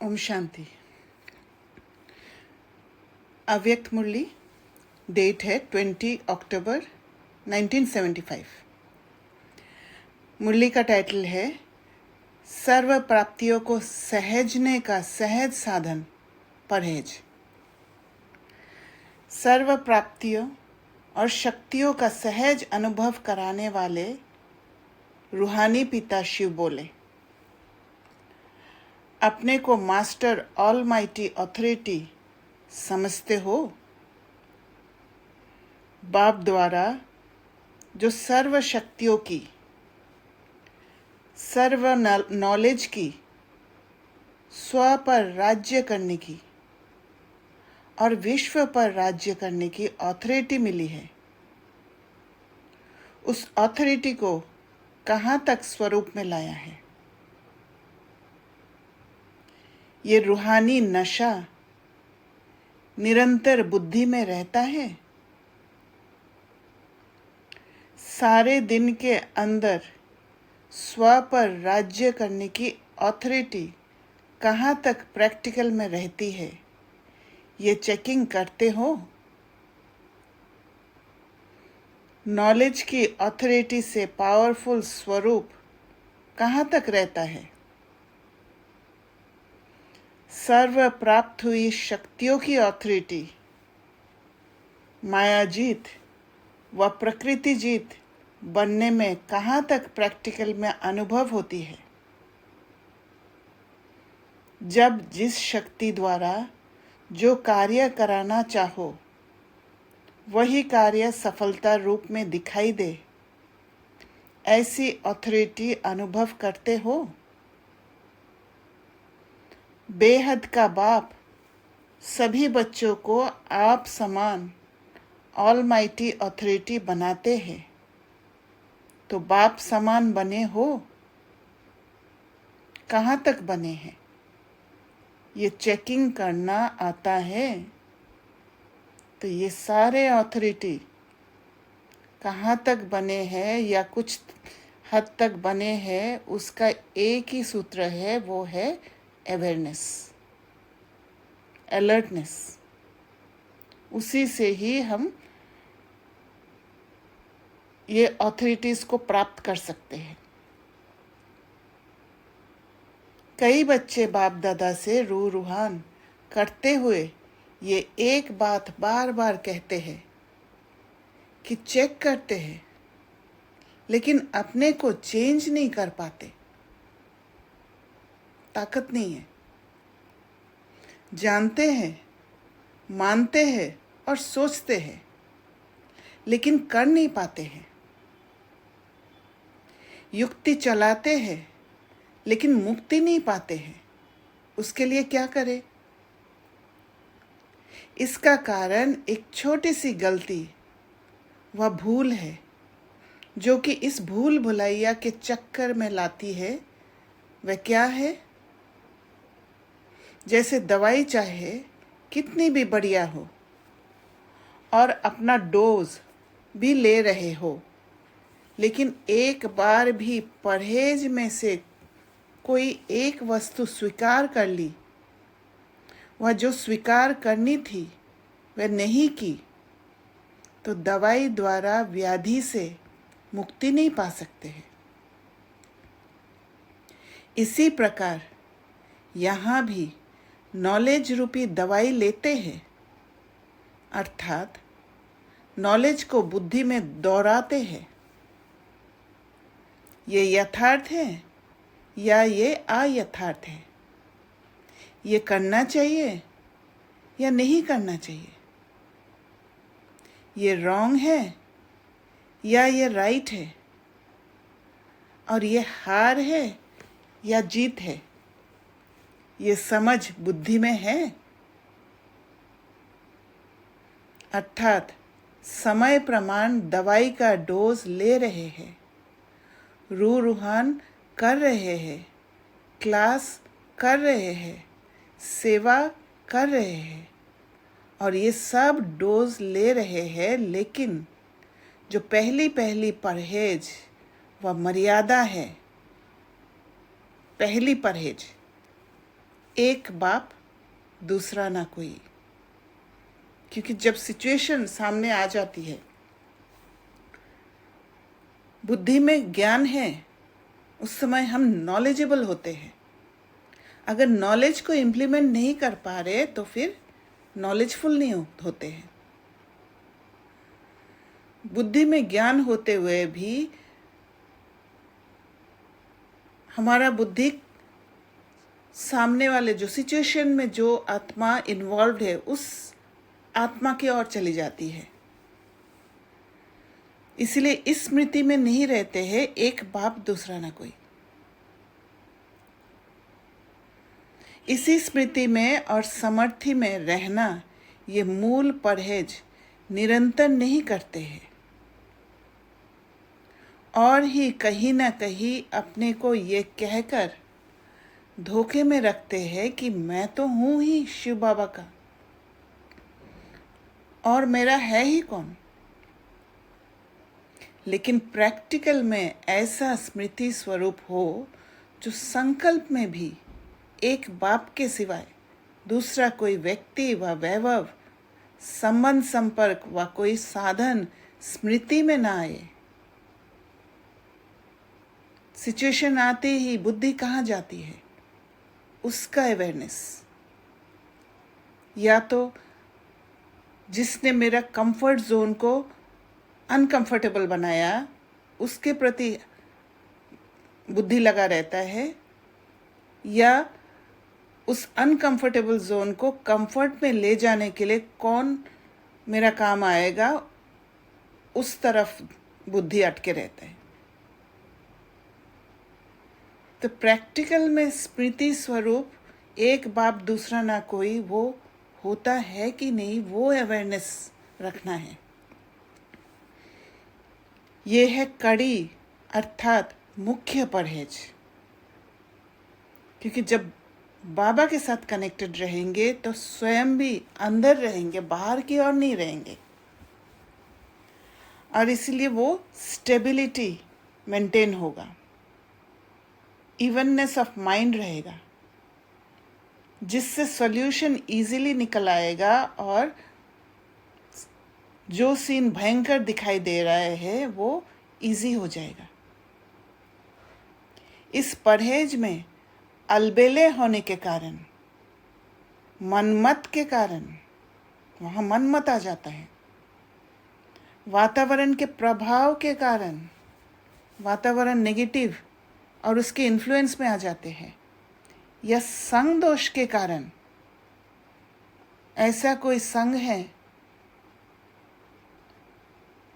ओम शांति। अव्यक्त मुरली, डेट है 20 अक्टूबर 1975। मुरली का टाइटल है सर्व प्राप्तियों को सहेजने का सहज साधन परहेज। सर्व प्राप्तियों और शक्तियों का सहज अनुभव कराने वाले रूहानी पिता शिव बोले, अपने को मास्टर ऑलमाइटी अथॉरिटी समझते हो? बाप द्वारा जो सर्व शक्तियों की, सर्व नॉलेज की, स्व पर राज्य करने की और विश्व पर राज्य करने की अथॉरिटी मिली है, उस अथॉरिटी को कहाँ तक स्वरूप में लाया है? ये रूहानी नशा निरंतर बुद्धि में रहता है। सारे दिन के अंदर स्व पर राज्य करने की अथॉरिटी कहाँ तक प्रैक्टिकल में रहती है, ये चेकिंग करते हो? नॉलेज की अथॉरिटी से पावरफुल स्वरूप कहाँ तक रहता है? सर्व प्राप्त हुई शक्तियों की अथॉरिटी माया जीत व प्रकृति जीत बनने में कहाँ तक प्रैक्टिकल में अनुभव होती है? जब जिस शक्ति द्वारा जो कार्य कराना चाहो वही कार्य सफलता रूप में दिखाई दे, ऐसी अथॉरिटी अनुभव करते हो? बेहद का बाप सभी बच्चों को आप समान ऑलमाइटी अथॉरिटी बनाते हैं, तो बाप समान बने हो? कहाँ तक बने हैं? ये चेकिंग करना आता है। तो ये सारे अथॉरिटी कहाँ तक बने हैं या कुछ हद तक बने हैं, उसका एक ही सूत्र है, वो है अवेयरनेस, अलर्टनेस। उसी से ही हम ये अथॉरिटीज को प्राप्त कर सकते हैं। कई बच्चे बाप दादा से रूहान करते हुए ये एक बात बार बार कहते हैं कि चेक करते हैं, लेकिन अपने को चेंज नहीं कर पाते। ताकत नहीं है। जानते हैं, मानते हैं और सोचते हैं, लेकिन कर नहीं पाते हैं। युक्ति चलाते हैं, लेकिन मुक्ति नहीं पाते हैं। उसके लिए क्या करें? इसका कारण एक छोटी सी गलती व भूल है, जो कि इस भूल भुलैया के चक्कर में लाती है। वह क्या है? जैसे दवाई चाहे कितनी भी बढ़िया हो और अपना डोज भी ले रहे हो, लेकिन एक बार भी परहेज में से कोई एक वस्तु स्वीकार कर ली, वह जो स्वीकार करनी थी वह नहीं की, तो दवाई द्वारा व्याधि से मुक्ति नहीं पा सकते हैं। इसी प्रकार यहाँ भी नॉलेज रूपी दवाई लेते हैं, अर्थात नॉलेज को बुद्धि में दोहराते हैं। ये यथार्थ है या ये अयथार्थ है? ये करना चाहिए या नहीं करना चाहिए? ये रॉन्ग है या ये राइट है? और ये हार है या जीत है? ये समझ बुद्धि में है? अर्थात समय प्रमाण दवाई का डोज ले रहे हैं, रूहान कर रहे हैं, क्लास कर रहे हैं, सेवा कर रहे हैं, और ये सब डोज ले रहे हैं, लेकिन जो पहली परहेज व मर्यादा है, पहली परहेज एक बाप दूसरा ना कोई। क्योंकि जब सिचुएशन सामने आ जाती है, बुद्धि में ज्ञान है, उस समय हम नॉलेजेबल होते हैं। अगर नॉलेज को इम्प्लीमेंट नहीं कर पा रहे तो फिर नॉलेजफुल नहीं होते हैं। बुद्धि में ज्ञान होते हुए भी हमारा बुद्धि सामने वाले जो सिचुएशन में जो आत्मा इन्वॉल्व है उस आत्मा की ओर चली जाती है। इसलिए इस स्मृति में नहीं रहते हैं एक बाप दूसरा ना कोई। इसी स्मृति में और समर्थि में रहना, ये मूल परहेज निरंतर नहीं करते हैं और ही कहीं ना कहीं अपने को ये कहकर धोखे में रखते हैं कि मैं तो हूं ही शिव बाबा का और मेरा है ही कौन। लेकिन प्रैक्टिकल में ऐसा स्मृति स्वरूप हो जो संकल्प में भी एक बाप के सिवाय दूसरा कोई व्यक्ति व वैभव, संबंध, संपर्क व कोई साधन स्मृति में ना आए। सिचुएशन आते ही बुद्धि कहाँ जाती है, उसका अवेयरनेस। या तो जिसने मेरा कंफर्ट जोन को अनकंफर्टेबल बनाया उसके प्रति बुद्धि लगा रहता है, या उस अनकंफर्टेबल जोन को कंफर्ट में ले जाने के लिए कौन मेरा काम आएगा, उस तरफ बुद्धि अटके रहता है। तो प्रैक्टिकल में स्मृति स्वरूप एक बाप दूसरा ना कोई वो होता है कि नहीं, वो अवेयरनेस रखना है। ये है कड़ी अर्थात मुख्य परहेज। क्योंकि जब बाबा के साथ कनेक्टेड रहेंगे तो स्वयं भी अंदर रहेंगे, बाहर की ओर नहीं रहेंगे, और इसलिए वो स्टेबिलिटी मेंटेन होगा, इवननेस ऑफ माइंड रहेगा, जिससे सॉल्यूशन इजीली निकल आएगा और जो सीन भयंकर दिखाई दे रहा है वो इजी हो जाएगा। इस परहेज में अलबेले होने के कारण, मनमत के कारण, वहाँ मनमत आ जाता है। वातावरण के प्रभाव के कारण वातावरण नेगेटिव और उसके इन्फ्लुएंस में आ जाते हैं, या संग दोष के कारण, ऐसा कोई संग है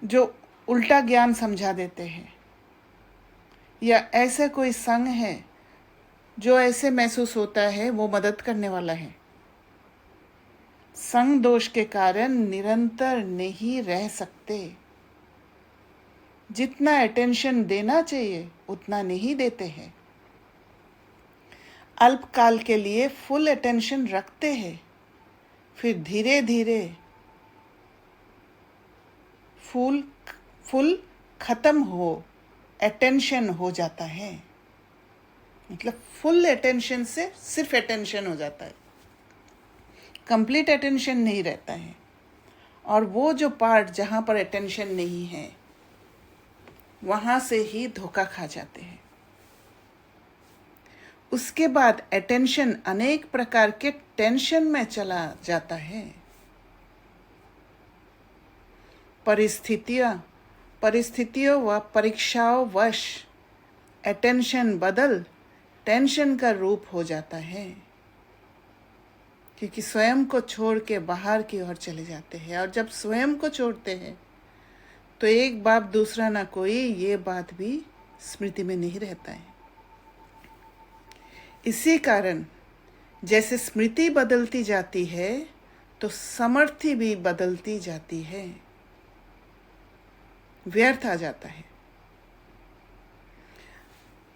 जो उल्टा ज्ञान समझा देते हैं, या ऐसा कोई संग है जो ऐसे महसूस होता है वो मदद करने वाला है। संग दोष के कारण निरंतर नहीं रह सकते। जितना अटेंशन देना चाहिए उतना नहीं देते हैं। अल्पकाल के लिए फुल अटेंशन रखते हैं, फिर धीरे धीरे फुल खत्म हो अटेंशन हो जाता है। मतलब फुल अटेंशन से सिर्फ अटेंशन हो जाता है, कंप्लीट अटेंशन नहीं रहता है। और वो जो पार्ट जहाँ पर अटेंशन नहीं है वहाँ से ही धोखा खा जाते हैं। उसके बाद अटेंशन अनेक प्रकार के टेंशन में चला जाता है। परिस्थितियों व परीक्षाओं वश अटेंशन बदल टेंशन का रूप हो जाता है, क्योंकि स्वयं को छोड़ के बाहर की ओर चले जाते हैं। और जब स्वयं को छोड़ते हैं तो एक बाप दूसरा ना कोई, ये बात भी स्मृति में नहीं रहता है। इसी कारण जैसे स्मृति बदलती जाती है तो समर्थि भी बदलती जाती है, व्यर्थ आ जाता है।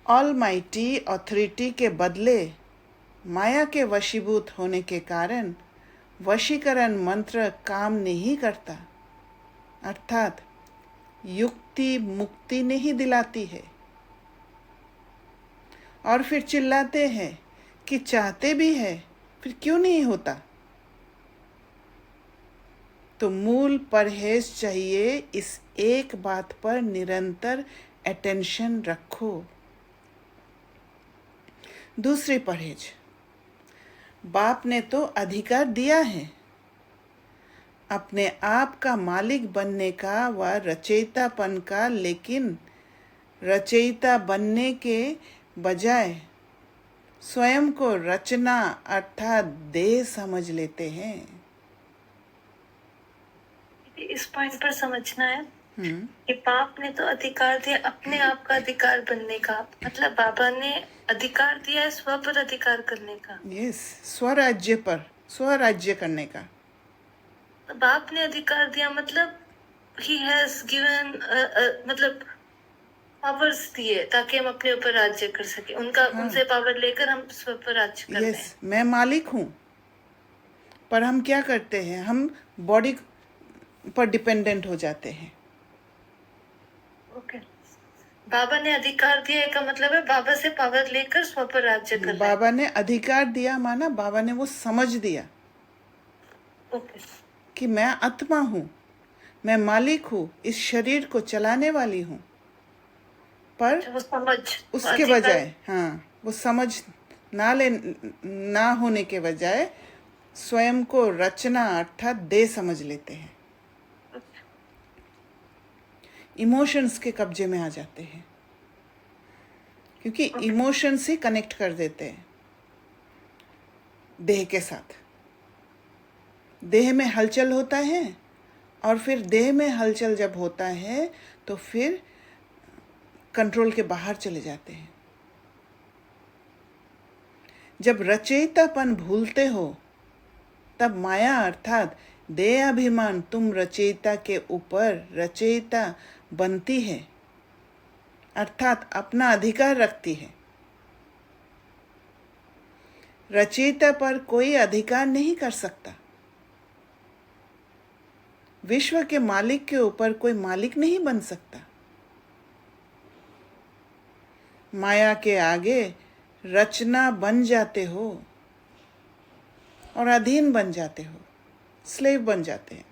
ऑलमाइटी ऑथोरिटी के बदले माया के वशीभूत होने के कारण वशीकरण मंत्र काम नहीं करता, अर्थात युक्ति मुक्ति नहीं दिलाती है। और फिर चिल्लाते हैं कि चाहते भी है, फिर क्यों नहीं होता? तो मूल परहेज चाहिए, इस एक बात पर निरंतर अटेंशन रखो। दूसरी परहेज, बाप ने तो अधिकार दिया है अपने आप का मालिक बनने का व रचयितापन का, लेकिन रचयिता बनने के बजाय स्वयं को रचना अर्थात देह समझ लेते हैं। इस पॉइंट पर समझना है कि बाप ने तो अधिकार दिया अपने आप का अधिकार बनने का, मतलब बाबा ने अधिकार दिया है स्व पर अधिकार करने का। यस, स्वराज्य पर, स्वराज्य करने का। तो बाप ने अधिकार दिया मतलब ही हैज गिवन, मतलब पावर्स दिए ताकि हम अपने ऊपर राज्य कर सके। उनका उनसे पावर लेकर हम स्व पर राज्य कर लें। यस, मैं मालिक हूँ, पर हम क्या करते हैं? हम बॉडी पर डिपेंडेंट हो जाते हैं। ओके, बाबा ने अधिकार दिया का मतलब है बाबा से पावर लेकर स्व पर राज्य कर लें। बाबा ने अधिकार दिया माना बाबा ने वो समझ दिया ओके, कि मैं आत्मा हूँ, मैं मालिक हूँ, इस शरीर को चलाने वाली हूँ। पर वो समझ, उसके बजाय, हाँ, वो समझ ना होने के बजाय स्वयं को रचना अर्थात देह समझ लेते हैं। इमोशंस के कब्जे में आ जाते हैं, क्योंकि इमोशंस ही कनेक्ट कर देते हैं देह के साथ। देह में हलचल होता है, और फिर देह में हलचल जब होता है तो फिर कंट्रोल के बाहर चले जाते हैं। जब रचयितापन भूलते हो तब माया अर्थात देह अभिमान तुम रचयिता के ऊपर रचयिता बनती है, अर्थात अपना अधिकार रखती है। रचयिता पर कोई अधिकार नहीं कर सकता। विश्व के मालिक के ऊपर कोई मालिक नहीं बन सकता। माया के आगे रचना बन जाते हो और अधीन बन जाते हो, स्लेव बन जाते हैं,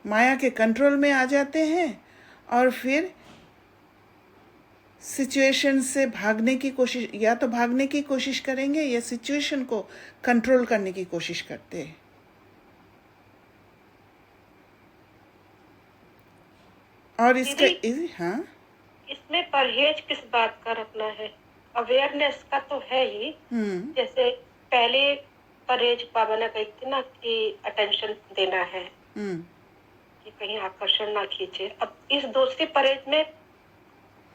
माया के कंट्रोल में आ जाते हैं, और फिर सिचुएशन से भागने की कोशिश, या तो भागने की कोशिश करेंगे या सिचुएशन को कंट्रोल करने की कोशिश करते हैं। और इसका हाँ, इसमें परहेज किस बात का रखना है? अवेयरनेस का तो है ही। जैसे पहले परहेज बाबा ने कही थी ना कि अटेंशन देना है, कि कहीं आकर्षण ना खींचे। अब इस दूसरी परहेज में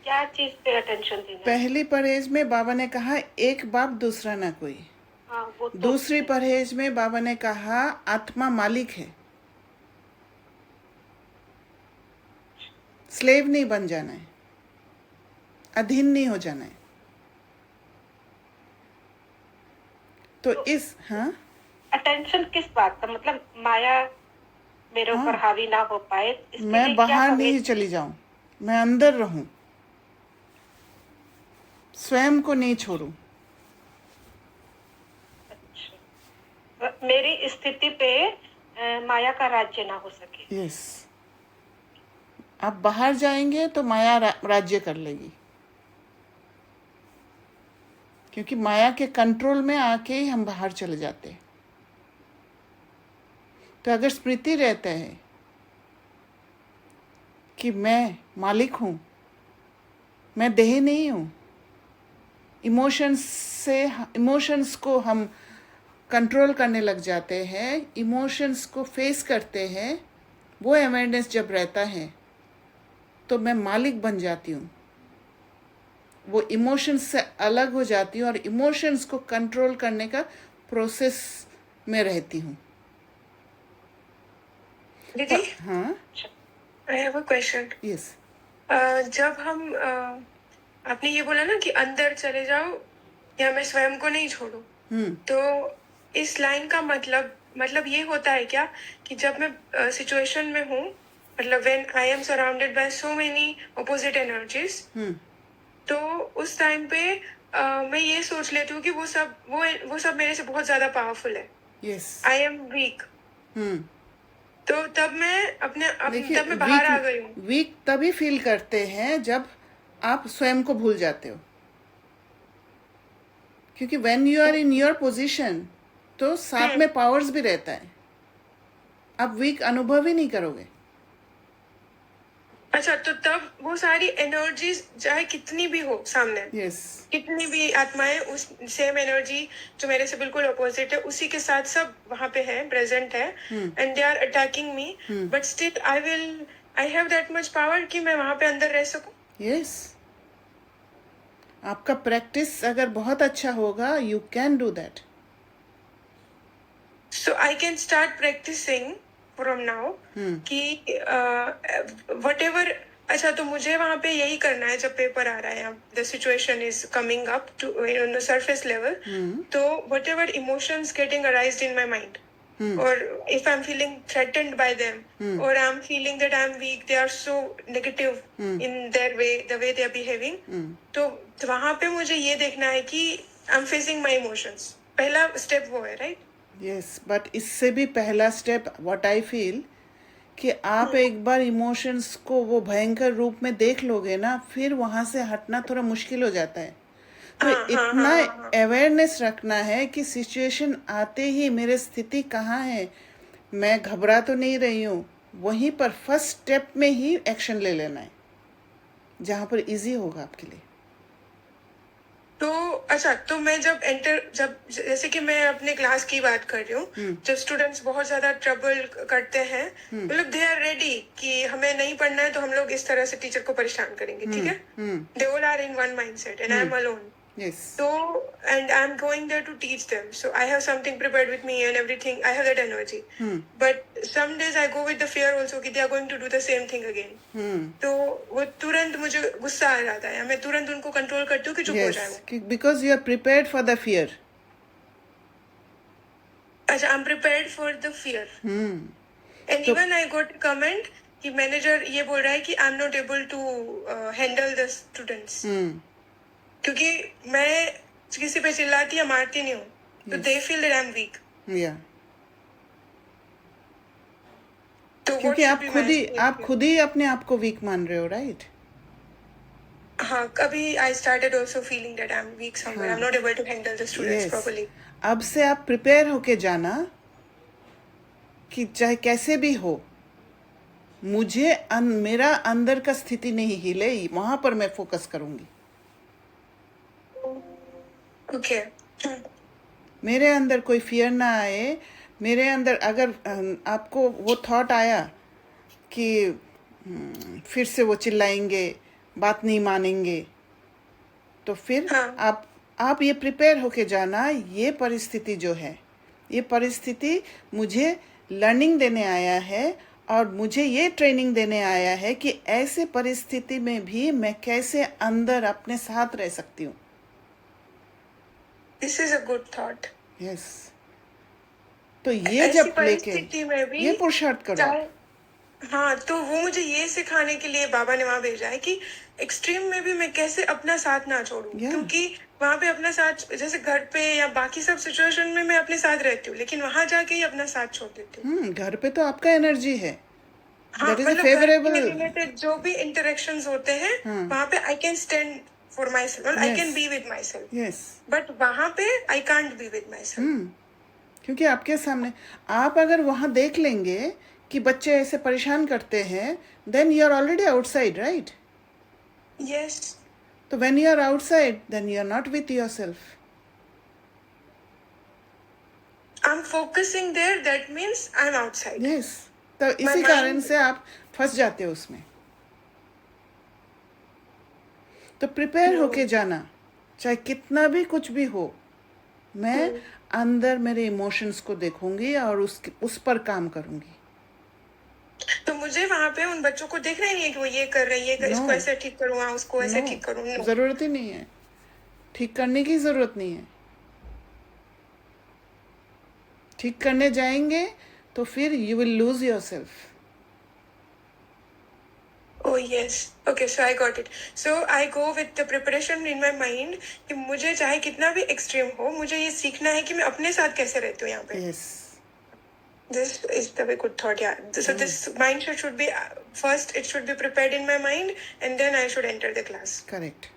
क्या चीज पे अटेंशन देना? पहली परहेज में बाबा ने कहा एक बाप दूसरा ना कोई। हाँ, वो तो दूसरी परहेज में बाबा ने कहा आत्मा मालिक है, स्लेव नहीं बन जाना है, अधीन नहीं हो जाना है। तो इस अटेंशन किस बात का मतलब? माया मेरे ऊपर हावी ना हो पाए, मैं बाहर नहीं चली जाऊं, मैं अंदर रहूं, स्वयं को नहीं छोड़ूं। अच्छा, मेरी स्थिति पे माया का राज्य ना हो सके। यस, आप बाहर जाएंगे तो माया राज्य कर लेगी, क्योंकि माया के कंट्रोल में आके ही हम बाहर चले जाते हैं। तो अगर स्मृति रहता है कि मैं मालिक हूं, मैं देह नहीं हूं, इमोशंस को हम कंट्रोल करने लग जाते हैं, इमोशंस को फेस करते हैं, वो अवेयरनेस जब रहता है तो मैं मालिक बन जाती हूँ, वो इमोशंस से अलग हो जाती हूँ और इमोशंस को कंट्रोल करने का प्रोसेस में रहती हूँ। दीदी, हाँ, I have a question. Yes, जब हम आपने ये बोला ना कि अंदर चले जाओ या मैं स्वयं को नहीं छोड़ू, तो इस लाइन का मतलब ये होता है क्या कि जब मैं सिचुएशन में हूँ, मतलब when I am surrounded by so many opposite energies, तो उस टाइम पे मैं ये सोच लेती हूँ कि वो सब मेरे से बहुत ज्यादा पावरफुल है. यस. I am weak. तो तब देखिए, मैं बाहर आ वीक गई हूँ. वीक तभी फील करते हैं जब आप स्वयं को भूल जाते हो, क्योंकि when you are in your position तो साथ में पावर्स भी रहता है, आप वीक अनुभव ही नहीं करोगे. अच्छा, तो तब वो सारी एनर्जीज चाहे कितनी भी हो सामने, यस. कितनी भी आत्माएं, उस सेम एनर्जी जो मेरे से बिल्कुल अपोजिट है, उसी के साथ सब वहां पे है, प्रेजेंट है, and they are attacking me, but still I have that much power कि मैं वहां पे अंदर रह सकूं. यस. आपका प्रैक्टिस अगर बहुत अच्छा होगा, you can do that. So I can start practicing from now कि whatever. अच्छा, तो मुझे वहां पे यही करना है जब पेपर आ रहा है, the situation is coming up to on the surface level. तो whatever emotions getting arised in my mind, or if I'm feeling threatened by them, or I'm feeling that I'm weak, they are so negative in their way, the way they are behaving. तो वहां पे मुझे ये देखना है कि I'm facing my emotions. पहला step वो है, राइट? यस, बट इससे भी पहला स्टेप व्हाट आई फील कि आप एक बार इमोशंस को वो भयंकर रूप में देख लोगे ना, फिर वहां से हटना थोड़ा मुश्किल हो जाता है. तो इतना अवेयरनेस रखना है कि सिचुएशन आते ही मेरी स्थिति कहाँ है, मैं घबरा तो नहीं रही हूँ, वहीं पर फर्स्ट स्टेप में ही एक्शन ले लेना है जहाँ पर इजी होगा आपके लिए. तो अच्छा, तो मैं जब जैसे कि मैं अपने क्लास की बात कर रही हूँ, जब स्टूडेंट्स बहुत ज्यादा ट्रबल करते हैं, मतलब दे आर रेडी कि हमें नहीं पढ़ना है, तो हम लोग इस तरह से टीचर को परेशान करेंगे, ठीक है? They all are in one mindset and I am alone. Yes. So, and I'm going there to teach them. So I have something prepared with me and everything. I have that energy. But some days I go with the fear also कि they are going to do the same thing again. तो वो तुरंत मुझे गुस्सा आ जाता है, मैं तुरंत उनको कंट्रोल करती हूँ कि चुप हो जाए वो. Yes, because you are prepared for the fear. अच्छा, I'm prepared for the fear. And even I got a comment कि मैनेजर ये बोल रहा है कि I'm not able to handle the students. क्योंकि मैं किसी पे चिल्लाती या मारती नहीं हूँ, तो they feel that I'm weak. Yeah. तो क्योंकि आप खुद ही अपने आप को वीक मान रहे हो, राइट? हाँ, कभी I started also feeling that I'm weak somewhere. I'm not able to handle the students properly. अब से आप प्रिपेयर होके जाना कि चाहे कैसे भी हो, मुझे मेरा अंदर का स्थिति नहीं हिले, वहां पर मैं फोकस करूंगी. Okay. मेरे अंदर कोई फियर ना आए. मेरे अंदर अगर आपको वो थॉट आया कि फिर से वो चिल्लाएंगे, बात नहीं मानेंगे, तो फिर आप ये प्रिपेयर होके जाना, ये परिस्थिति जो है, ये परिस्थिति मुझे लर्निंग देने आया है और मुझे ये ट्रेनिंग देने आया है कि ऐसे परिस्थिति में भी मैं कैसे अंदर अपने साथ रह सकती हूँ. This is a good thought. Yes. तो ये जब लेके ये पुरुषार्थ करो. हाँ, तो वो मुझे ये सिखाने के लिए बाबा ने वहां भेजा है कि एक्सट्रीम में भी मैं कैसे अपना साथ ना छोड़ूं. क्योंकि वहां पे अपना साथ, जैसे घर पे या बाकी सब सिचुएशन में मैं अपने साथ रहती हूँ, लेकिन वहां जाके ही अपना साथ छोड़ देती हूँ. घर पे तो आपका एनर्जी है. हाँ, मतलब रिलेटेड जो भी इंटरेक्शंस होते हैं, वहां पे I can stand for myself, I can be with myself. Yes. But वहाँ पे I can't be with myself. क्योंकि आपके सामने आप अगर वहाँ देख लेंगे कि बच्चे ऐसे परेशान करते हैं, then you are already outside, right? Yes. तो when you are outside, then you are not with yourself. I'm focusing there, that means I'm outside. Yes. तो इसी कारण से आप फंस जाते हो उसमें. तो प्रिपेयर होके जाना, चाहे कितना भी कुछ भी हो, मैं अंदर मेरे इमोशंस को देखूंगी और उस पर काम करूंगी. तो मुझे वहां पे उन बच्चों को देखना ही नहीं है कि वो ये कर रही है, इसको ऐसे ठीक करूँ, उसको ऐसे ठीक करूँ. जरूरत ही नहीं है, ठीक करने की जरूरत नहीं है. ठीक करने जाएंगे तो फिर you will lose yourself. Oh yes. Okay, so I got it. So I go with the preparation in my mind कि मुझे चाहे कितना भी extreme हो, मुझे ये सीखना है कि मैं अपने साथ कैसे रहती हूँ यहाँ पे. Yes. This is the very good thought, yeah. So this mindset should be first. It should be prepared in my mind, and then I should enter the class. Correct.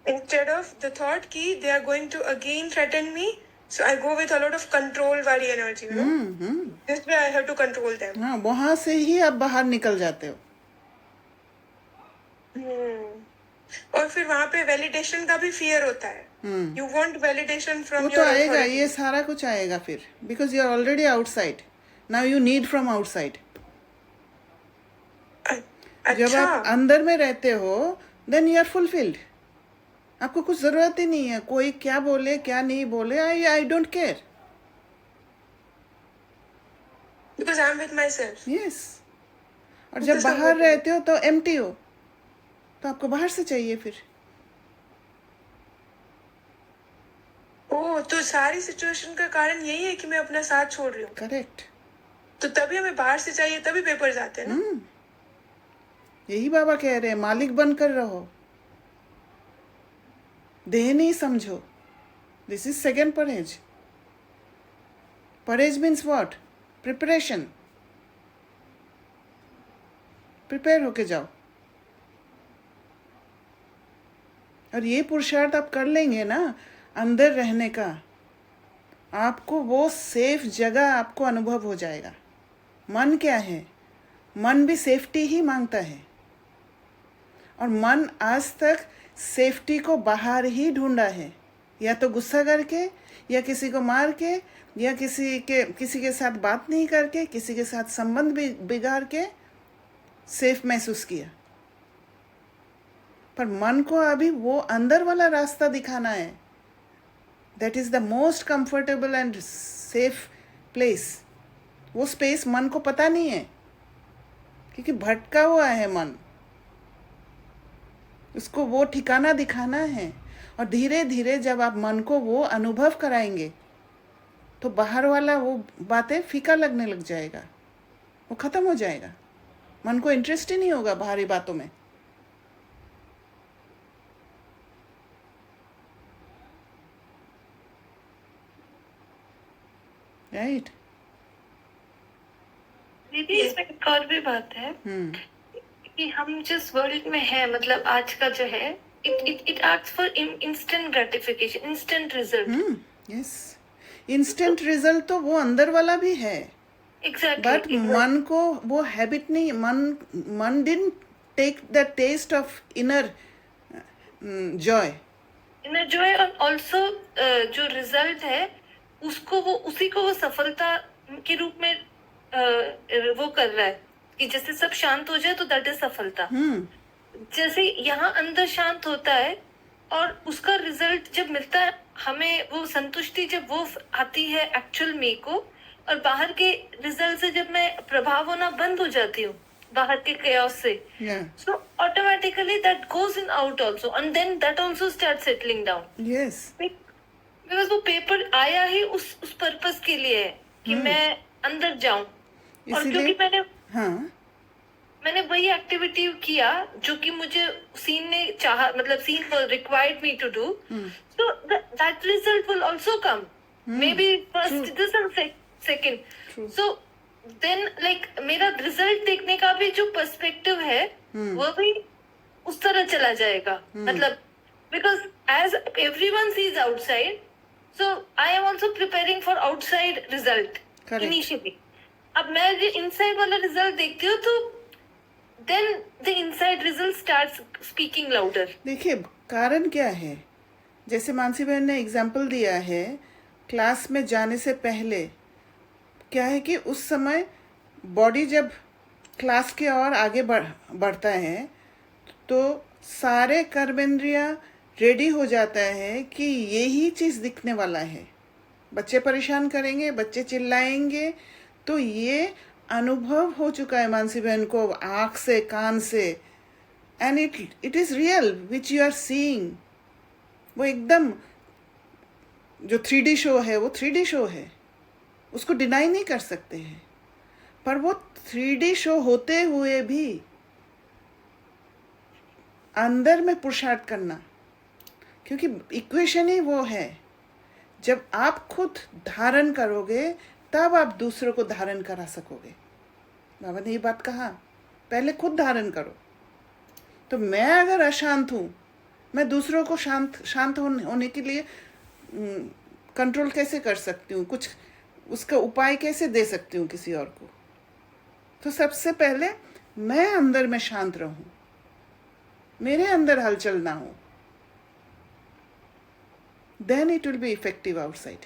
Instead of the thought कि they are going to again threaten me, so I go with a lot of control वाली energy, you know. This way I have to control them. हाँ, वहां से ही आप बाहर निकल जाते हो. और फिर वहां पे वैलिडेशन का भी फियर होता है. यू वांट वैलिडेशन फ्रॉम वो तो आएगा, ये सारा कुछ आएगा फिर, because you are already outside. Now you need from outside. जब आप अंदर में रहते हो देन यू आर फुलफिल्ड. आपको कुछ जरूरत ही नहीं है कोई क्या बोले क्या नहीं बोले. I don't care. Because I am with my self. Yes. और जब बाहर रहते हो तो एम्प्टी हो, तो आपको बाहर से चाहिए फिर. ओह, तो सारी सिचुएशन का कारण यही है कि मैं अपना साथ छोड़ रही हूँ. करेक्ट. तो तभी हमें बाहर से चाहिए, तभी पेपर्स आते हैं ना. यही बाबा कह रहे हैं, मालिक बनकर रहो, देह नहीं समझो. दिस इज सेकेंड परहेज. परहेज मीन्स व्हाट? प्रिपरेशन. प्रिपेयर होके जाओ. और ये पुरुषार्थ आप कर लेंगे ना अंदर रहने का, आपको वो सेफ जगह आपको अनुभव हो जाएगा. मन क्या है? मन भी सेफ्टी ही मांगता है. और मन आज तक सेफ्टी को बाहर ही ढूंढा है, या तो गुस्सा करके, या किसी को मार के, या किसी के साथ बात नहीं करके, किसी के साथ संबंध भी बिगाड़ के सेफ महसूस किया. पर मन को अभी वो अंदर वाला रास्ता दिखाना है. That is the most comfortable and safe place. वो स्पेस मन को पता नहीं है, क्योंकि भटका हुआ है मन. उसको वो ठिकाना दिखाना है. और धीरे धीरे जब आप मन को वो अनुभव कराएंगे तो बाहर वाला वो बातें फीका लगने लग जाएगा, वो खत्म हो जाएगा. मन को इंटरेस्ट ही नहीं होगा बाहरी बातों में. राइट. दीदी इसमें एक और भी बात है कि हम जिस वर्ल्ड में हैं, मतलब आज का जो है, it asks for instant gratification, instant result. Yes, instant result तो वो अंदर वाला भी है. एग्जैक्टली. बट मन को वो हैबिट नहीं. मन didn't take the test of inner joy. Inner joy. और ऑल्सो जो रिजल्ट है उसको वो उसी को वो सफलता के रूप में वो कर रहा है कि जैसे सब शांत हो जाए तो दैट इज सफलता. जैसे यहाँ अंदर शांत होता है और उसका रिजल्ट जब मिलता है हमें, वो संतुष्टि जब वो आती है एक्चुअल मी को, और बाहर के रिजल्ट से जब मैं प्रभाव होना बंद हो जाती हूँ बाहर के chaos से, so automatically that goes in out also, and then that also starts settling down. Yes. Because वो पेपर आया ही उस पर्पस के लिए है कि मैं अंदर जाऊं. और क्योंकि मैंने वही एक्टिविटी किया जो कि मुझे सीन ने चाहा, मतलब scene required me to do, so that result will also come, maybe first, this and second. So then like मेरा रिजल्ट देखने का भी जो पर्सपेक्टिव है वो भी उस तरह चला जाएगा. मतलब because as everyone sees outside, so I am also preparing for outside result. Correct. Initially. अब मैं जो inside वाला result देखती हूँ तो then the inside result starts speaking louder. देखिए कारण क्या है, जैसे मानसी बहन ने एग्जाम्पल दिया है, क्लास में जाने से पहले क्या है कि उस समय बॉडी जब क्लास के और आगे बढ़ता है तो सारे कर्मेंद्रियां रेडी हो जाता है कि यही चीज़ दिखने वाला है. बच्चे परेशान करेंगे, बच्चे चिल्लाएंगे, तो ये अनुभव हो चुका है मानसी बहन को आँख से, कान से. And it is real which you are seeing. वो एकदम जो 3D शो है वो 3D शो है, उसको डिनाई नहीं कर सकते हैं. पर वो 3D शो होते हुए भी अंदर में पुरुषार्थ करना, क्योंकि इक्वेशन ही वो है। जब आप खुद धारण करोगे तब आप दूसरों को धारण करा सकोगे। बाबा ने ये बात कहा, पहले खुद धारण करो। तो मैं अगर अशांत हूँ, मैं दूसरों को शांत होने के लिए कंट्रोल कैसे कर सकती हूँ, कुछ उसका उपाय कैसे दे सकती हूँ किसी और को? तो सबसे पहले मैं अंदर में शांत रहूं, मेरे अंदर हलचल ना हो, then it will be effective outside.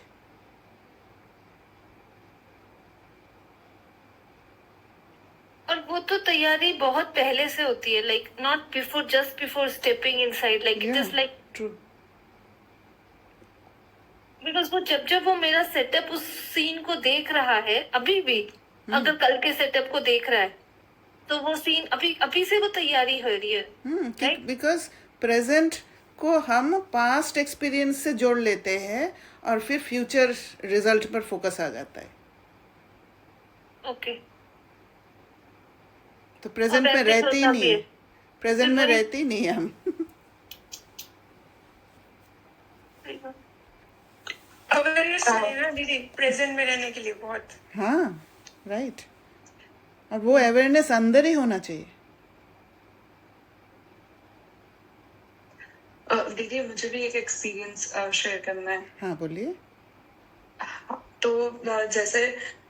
और वो तो तैयारी बहुत पहले से होती है, like not before, just before stepping inside, like it is like true. Because वो जब वो मेरा सेटअप उस सीन को देख रहा है, अभी भी अगर कल के सेटअप को देख रहा है, तो वो सीन अभी से वो तैयारी हो रही है। बिकॉज प्रेजेंट को हम पास्ट एक्सपीरियंस से जोड़ लेते हैं और फिर फ्यूचर रिजल्ट पर फोकस आ जाता है। ओके। तो प्रेजेंट में रहते ही नहीं है, प्रेजेंट में रहते ही नहीं है हम। अवेयरनेस चाहिए ना दीदी प्रेजेंट में रहने के लिए बहुत। हाँ, राइट। और वो अवेयरनेस अंदर ही होना चाहिए। दीदी मुझे भी एक एक्सपीरियंस शेयर करना है। हाँ, बोलिए। तो जैसे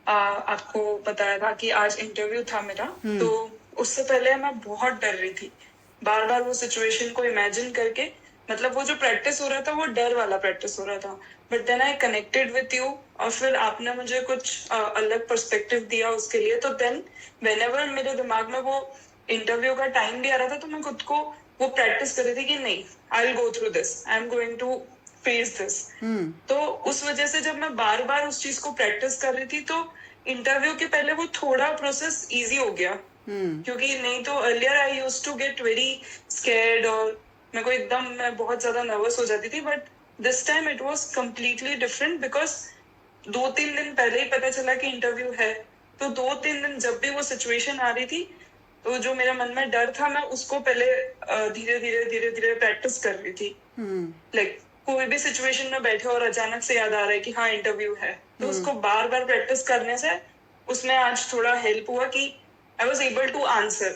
आपको बताया था कि आज इंटरव्यू था मेरा, तो उससे पहले मैं बहुत डर रही थी, बार बार वो सिचुएशन को इमेजिन करके, मतलब वो जो प्रैक्टिस हो रहा था वो डर वाला प्रैक्टिस हो रहा था। But then I connected with you और फिर आपने मुझे कुछ अलग पर्सपेक्टिव दिया उसके लिए। तो देन व्हेनेवर मेरे दिमाग में वो इंटरव्यू का टाइम भी आ रहा था, तो मैं खुद को वो प्रैक्टिस कर रही थी कि नहीं, I will go through this, I am going to face this. तो उस वजह से जब मैं बार बार उस चीज को प्रैक्टिस कर रही थी, तो इंटरव्यू के पहले वो थोड़ा प्रोसेस इजी हो गया। क्योंकि नहीं तो earlier I used to get very scared और मेरे को एकदम मैं बहुत ज्यादा नर्वस हो जाती थी। But this time it was completely different, because 2-3 दिन पहले ही पता चला कि इंटरव्यू है। तो 2-3 दिन जब भी वो सिचुएशन आ रही थी, तो जो मेरे मन में डर था, मैं उसको पहले धीरे धीरे प्रैक्टिस कर रही थी। लाइक कोई भी सिचुएशन में बैठे और अचानक से याद आ रहा है कि हाँ इंटरव्यू है, तो उसको बार बार प्रैक्टिस करने से उसमें आज थोड़ा हेल्प हुआ कि I was able to answer.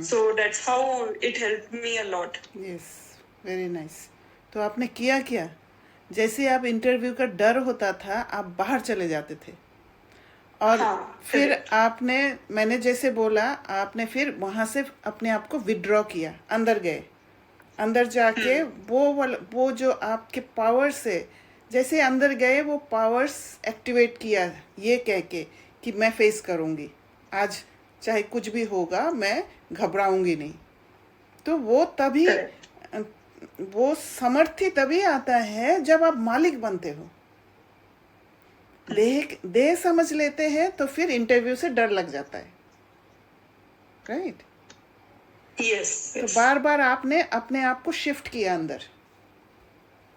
So that's how it help me a lot. Yes, very nice. तो आपने किया क्या? जैसे आप इंटरव्यू का डर होता था, आप बाहर चले जाते थे और फिर आपने, मैंने जैसे बोला, आपने फिर वहां से अपने आप को विड्रॉ किया, अंदर गए, अंदर जाके वो जो आपके पावर्स है, जैसे अंदर गए वो पावर्स एक्टिवेट किया, ये कह के कि मैं फेस करूंगी, आज चाहे कुछ भी होगा मैं घबराऊंगी नहीं। तो वो तभी, वो समर्थी तभी आता है जब आप मालिक बनते हो। देह समझ लेते हैं तो फिर इंटरव्यू से डर लग जाता है, राइट? यस। तो बार बार आपने अपने आप को शिफ्ट किया अंदर।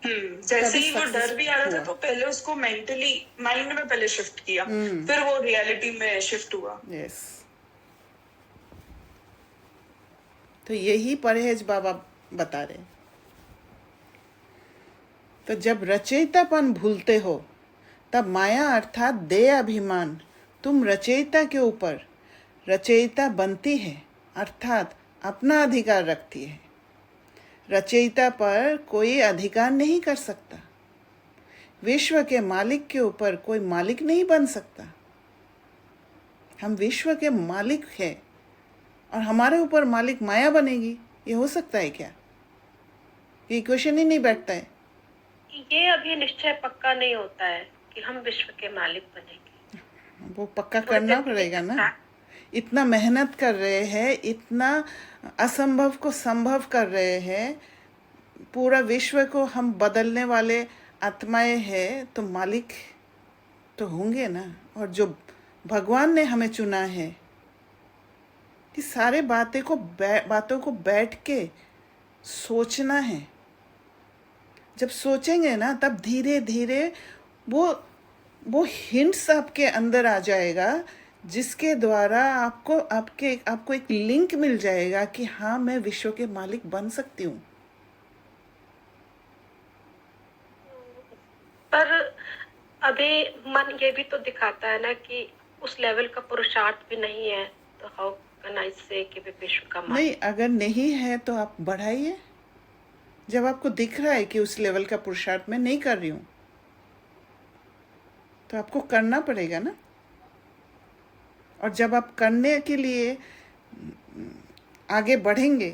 जैसे ही वो डर भी आ रहा था, तो पहले उसको मेंटली माइंड में पहले शिफ्ट किया, फिर वो रियलिटी में शिफ्ट हुआ। यस। तो यही परहेज बाबा बता रहे। तो जब रचयितापन भूलते हो, तब माया अर्थात देह अभिमान तुम रचयिता के ऊपर रचयिता बनती है, अर्थात अपना अधिकार रखती है। रचयिता पर कोई अधिकार नहीं कर सकता। विश्व के मालिक के ऊपर कोई मालिक नहीं बन सकता। हम विश्व के मालिक हैं और हमारे ऊपर मालिक माया बनेगी, ये हो सकता है क्या? ये क्वेश्चन ही नहीं बैठता है। ये अभी निश्चय पक्का नहीं होता है कि हम विश्व के मालिक बनेंगे। वो पक्का करना पड़ेगा ना। इतना मेहनत कर रहे हैं, इतना असंभव को संभव कर रहे हैं, पूरा विश्व को हम बदलने वाले आत्माएं हैं, तो मालिक तो होंगे ना। और जो भगवान ने हमें चुना है कि सारे बातों को बैठ के सोचना है। जब सोचेंगे ना, तब धीरे धीरे वो हिंट्स आपके अंदर आ जाएगा जिसके द्वारा आपको एक लिंक मिल जाएगा कि हाँ, मैं विश्व के मालिक बन सकती हूँ। पर अभी मन ये भी तो दिखाता है ना कि उस लेवल का पुरुषार्थ भी नहीं है, तो हाउ कैन आई से कि वे विश्व का मालिक। नहीं, अगर नहीं है तो आप बढ़ाइए। जब आपको दिख रहा है कि उस लेवल का पुरुषार्थ मैं नहीं कर रही हूँ, तो आपको करना पड़ेगा ना। और जब आप करने के लिए आगे बढ़ेंगे,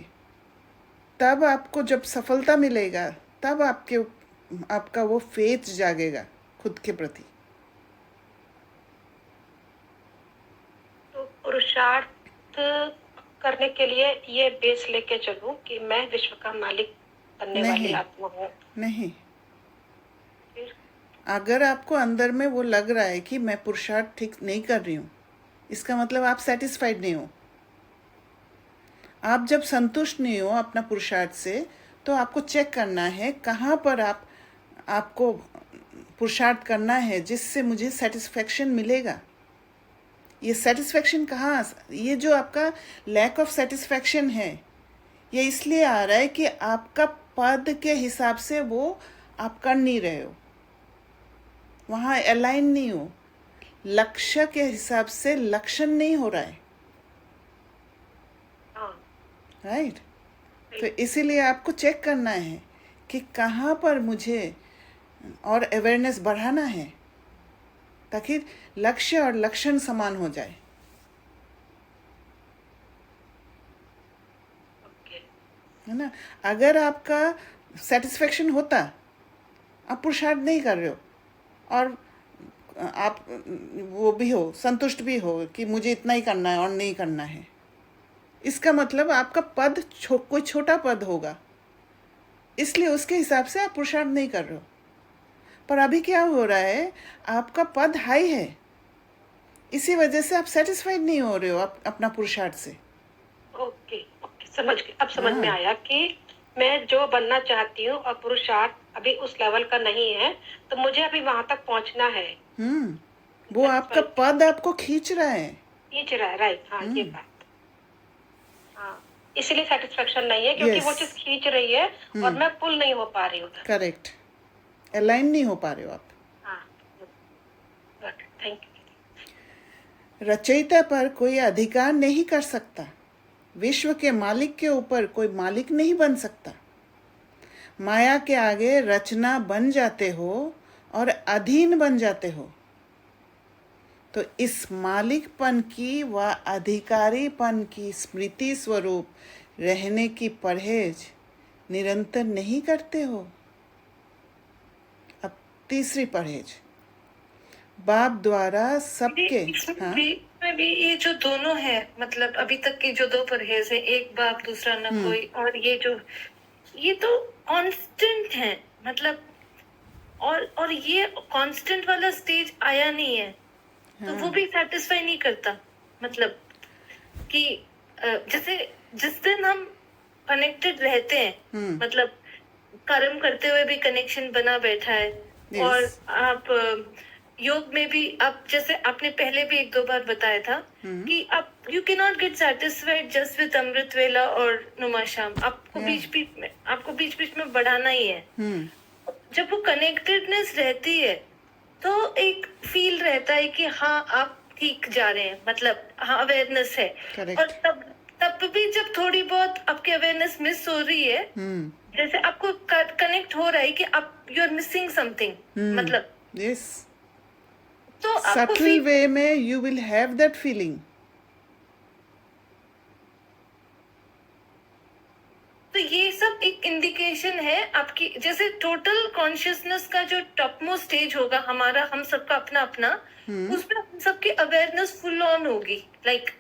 तब आपको जब सफलता मिलेगा, तब आपका वो फेथ जागेगा खुद के प्रति। तो पुरुषार्थ करने के लिए ये बेस लेके चलूं कि मैं विश्व का मालिक बनने वाली नहीं। आत्मा हूँ। नहीं, फिर अगर आपको अंदर में वो लग रहा है कि मैं पुरुषार्थ ठीक नहीं कर रही हूँ, इसका मतलब आप सेटिस्फाइड नहीं हो। आप जब संतुष्ट नहीं हो अपना पुरुषार्थ से, तो आपको चेक करना है कहाँ पर आपको पुरुषार्थ करना है जिससे मुझे सेटिस्फैक्शन मिलेगा। ये सेटिस्फैक्शन कहाँ, ये जो आपका लैक ऑफ सेटिस्फैक्शन है, ये इसलिए आ रहा है कि आपका पद के हिसाब से वो आप कर नहीं रहे हो, वहाँ अलाइन नहीं हो, लक्ष्य के हिसाब से लक्षण नहीं हो रहा है। हाँ, राइट। तो इसीलिए आपको चेक करना है कि कहाँ पर मुझे और अवेयरनेस बढ़ाना है, ताकि लक्ष्य और लक्षण समान हो जाए। ओके। है ना। अगर आपका सेटिस्फेक्शन होता, आप पुरुषार्थ नहीं कर रहे हो और आप वो भी हो, संतुष्ट भी हो कि मुझे इतना ही करना है और नहीं करना है, इसका मतलब आपका पद कोई छोटा पद होगा, इसलिए उसके हिसाब से आप पुरुषार्थ नहीं कर रहे हो। पर अभी क्या हो रहा है, आपका पद हाई है, इसी वजह से आप सेटिस्फाइड नहीं हो रहे हो अपना पुरुषार्थ से। ओके, ओके, समझ गई। अब समझ में हाँ। आया कि मैं जो बनना चाहती हूँ और पुरुषार्थ अभी उस लेवल का नहीं है, तो मुझे अभी वहां तक पहुंचना है। वो आपका पद आपको खींच रहा है। खींच रहा है, राइट। हाँ, ये बात। हाँ, इसलिए सेटिस्फेक्शन नहीं है क्योंकि वो Yes. चीज खींच रही है और मैं पुल नहीं हो पा रही हूँ। करेक्ट, अलाइन नहीं हो पा रहे हो आप। हाँ, थैंक यू। रचयिता पर कोई अधिकार नहीं कर सकता, विश्व के मालिक के ऊपर कोई मालिक नहीं बन सकता। माया के आगे रचना बन जाते हो और अधीन बन जाते हो। तो इस मालिकपन की व अधिकारीपन की स्मृति स्वरूप रहने की परहेज निरंतर नहीं करते हो। अब तीसरी परहेज, बाप द्वारा सबके। हाँ, में भी ये जो दोनों है, मतलब अभी तक के जो दो परहेज है, एक बाप दूसरा न कोई, और ये तो कांस्टेंट है, मतलब और ये कांस्टेंट वाला स्टेज आया नहीं है। तो वो भी सेटिस्फाई नहीं करता, मतलब कि जैसे जिस दिन हम कनेक्टेड रहते हैं, मतलब कर्म करते हुए भी कनेक्शन बना बैठा है। Yes. और आप योग में भी, आप जैसे आपने पहले भी एक दो बार बताया था कि आप you can not get satisfied just with Amrit Vela और नुमाशाम, आपको बीच बीच में बढ़ाना ही है। जब वो कनेक्टेडनेस रहती है तो एक फील रहता है कि हाँ, आप ठीक जा रहे हैं, मतलब हाँ, अवेयरनेस है। Correct. और तब भी जब थोड़ी बहुत आपकी अवेयरनेस मिस हो रही है, जैसे आपको कनेक्ट हो रहा है कि आप यू आर मिसिंग समथिंग, मतलब यस, तो आपको सटल वे में you will have that feeling. तो ये सब एक इंडिकेशन है आपकी, जैसे टोटल कॉन्शियसनेस का जो टॉप मोस्ट स्टेज होगा हमारा, हम सबका अपना अपना, उसमें हम सबकी अवेयरनेस फुल ऑन होगी, लाइक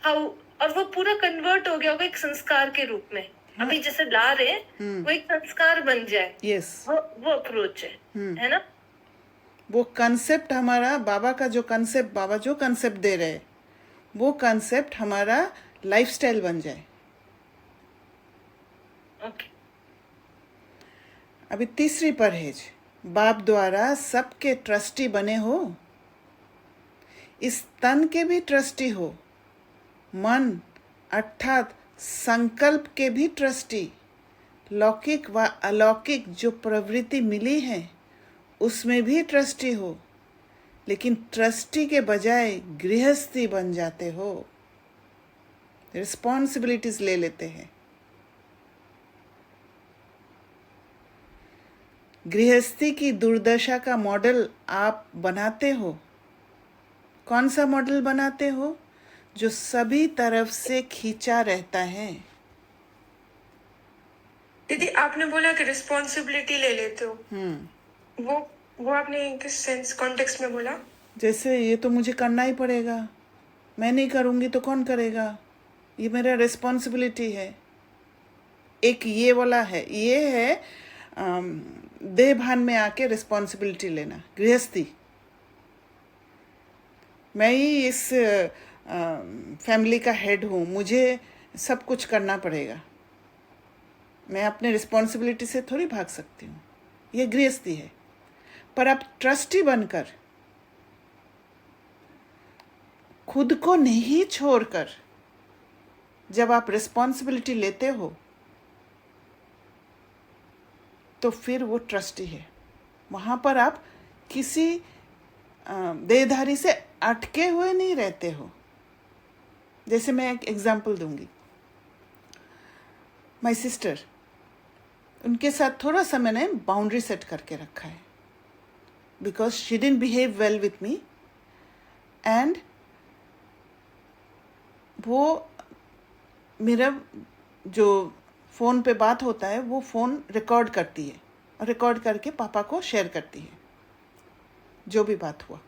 हाउ, और वो पूरा कन्वर्ट हो गया होगा एक संस्कार के रूप में। अभी जैसे ला रहे हैं वो एक संस्कार बन जाए। यस, वो अप्रोच है ना। वो कंसेप्ट हमारा, बाबा का जो कंसेप्ट, बाबा जो कंसेप्ट दे रहे, वो कंसेप्ट हमारा लाइफस्टाइल बन जाए। ओके। अभी तीसरी परहेज, बाप द्वारा सबके ट्रस्टी बने हो। इस तन के भी ट्रस्टी हो, मन अर्थात संकल्प के भी ट्रस्टी, लौकिक व अलौकिक जो प्रवृत्ति मिली है उसमें भी ट्रस्टी हो, लेकिन ट्रस्टी के बजाय गृहस्थी बन जाते हो, रिस्पॉन्सिबिलिटीज ले लेते हैं। गृहस्थी की दुर्दशा का मॉडल आप बनाते हो। कौन सा मॉडल बनाते हो? जो सभी तरफ से खींचा रहता है। दीदी आपने बोला कि रिस्पॉन्सिबिलिटी ले लेते हो, वो आपने किस सेंस कॉन्टेक्स्ट में बोला? जैसे ये तो मुझे करना ही पड़ेगा, मैं नहीं करूँगी तो कौन करेगा, ये मेरा रिस्पॉन्सिबिलिटी है। एक ये वाला है, ये है देह भान में आके रिस्पॉन्सिबिलिटी लेना, गृहस्थी। मैं ही इस फैमिली का हेड हूँ, मुझे सब कुछ करना पड़ेगा, मैं अपने रिस्पॉन्सिबिलिटी से थोड़ी भाग सकती हूँ, ये गृहस्थी है। पर आप ट्रस्टी बनकर खुद को नहीं छोड़कर जब आप रिस्पॉन्सिबिलिटी लेते हो तो फिर वो ट्रस्टी है। वहाँ पर आप किसी देहधारी से अटके हुए नहीं रहते हो। जैसे मैं एक एग्जाम्पल दूंगी, माय सिस्टर, उनके साथ थोड़ा सा मैंने बाउंड्री सेट करके रखा है, because she didn't behave well with me, and वो मेरा जो फ़ोन पे बात होता है वो फ़ोन रिकॉर्ड करती है और रिकॉर्ड करके पापा को शेयर करती है जो भी बात हुआ।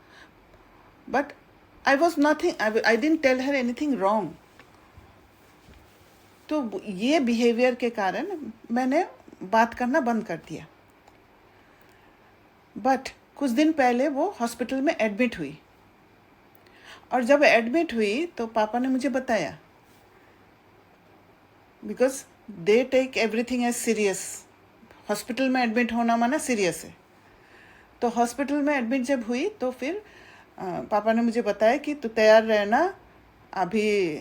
But I was nothing, I didn't tell her anything wrong. तो ये बिहेवियर के कारण मैंने बात करना बंद कर दिया। बट कुछ दिन पहले वो हॉस्पिटल में एडमिट हुई, और जब एडमिट हुई तो पापा ने मुझे बताया, because they take everything as serious. Hospital में एडमिट होना माना सीरियस है। तो हॉस्पिटल में एडमिट जब हुई तो फिर पापा ने मुझे बताया कि तू तैयार रहना, अभी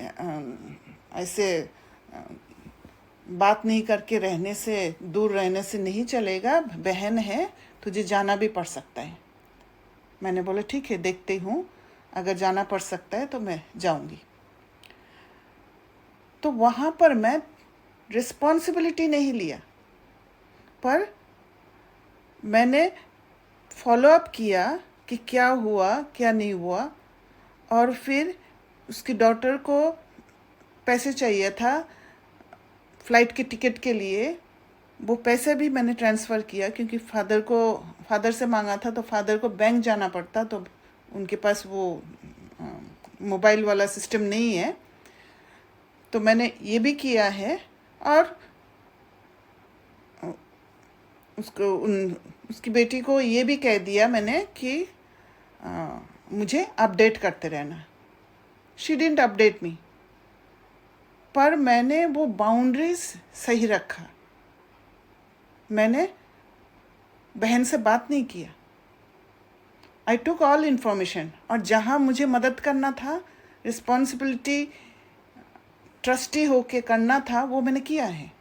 ऐसे बात नहीं करके रहने से, दूर रहने से नहीं चलेगा, बहन है, तुझे जाना भी पड़ सकता है। मैंने बोला ठीक है, देखती हूँ, अगर जाना पड़ सकता है तो मैं जाऊँगी। तो वहाँ पर मैं रिस्पॉन्सिबिलिटी नहीं लिया, पर मैंने फॉलो अप किया कि क्या हुआ क्या नहीं हुआ। और फिर उसकी डॉटर को पैसे चाहिए था फ़्लाइट के टिकट के लिए, वो पैसे भी मैंने ट्रांसफ़र किया, क्योंकि फादर से मांगा था तो फादर को बैंक जाना पड़ता, तो उनके पास वो मोबाइल वाला सिस्टम नहीं है। तो मैंने ये भी किया है, और उसकी बेटी को ये भी कह दिया मैंने कि मुझे अपडेट करते रहना। शी डिडंट अपडेट मी, पर मैंने वो बाउंड्रीज सही रखा। मैंने बहन से बात नहीं किया, आई टुक ऑल इन्फॉर्मेशन, और जहाँ मुझे मदद करना था, रिस्पॉन्सिबिलिटी ट्रस्टी होके करना था, वो मैंने किया है।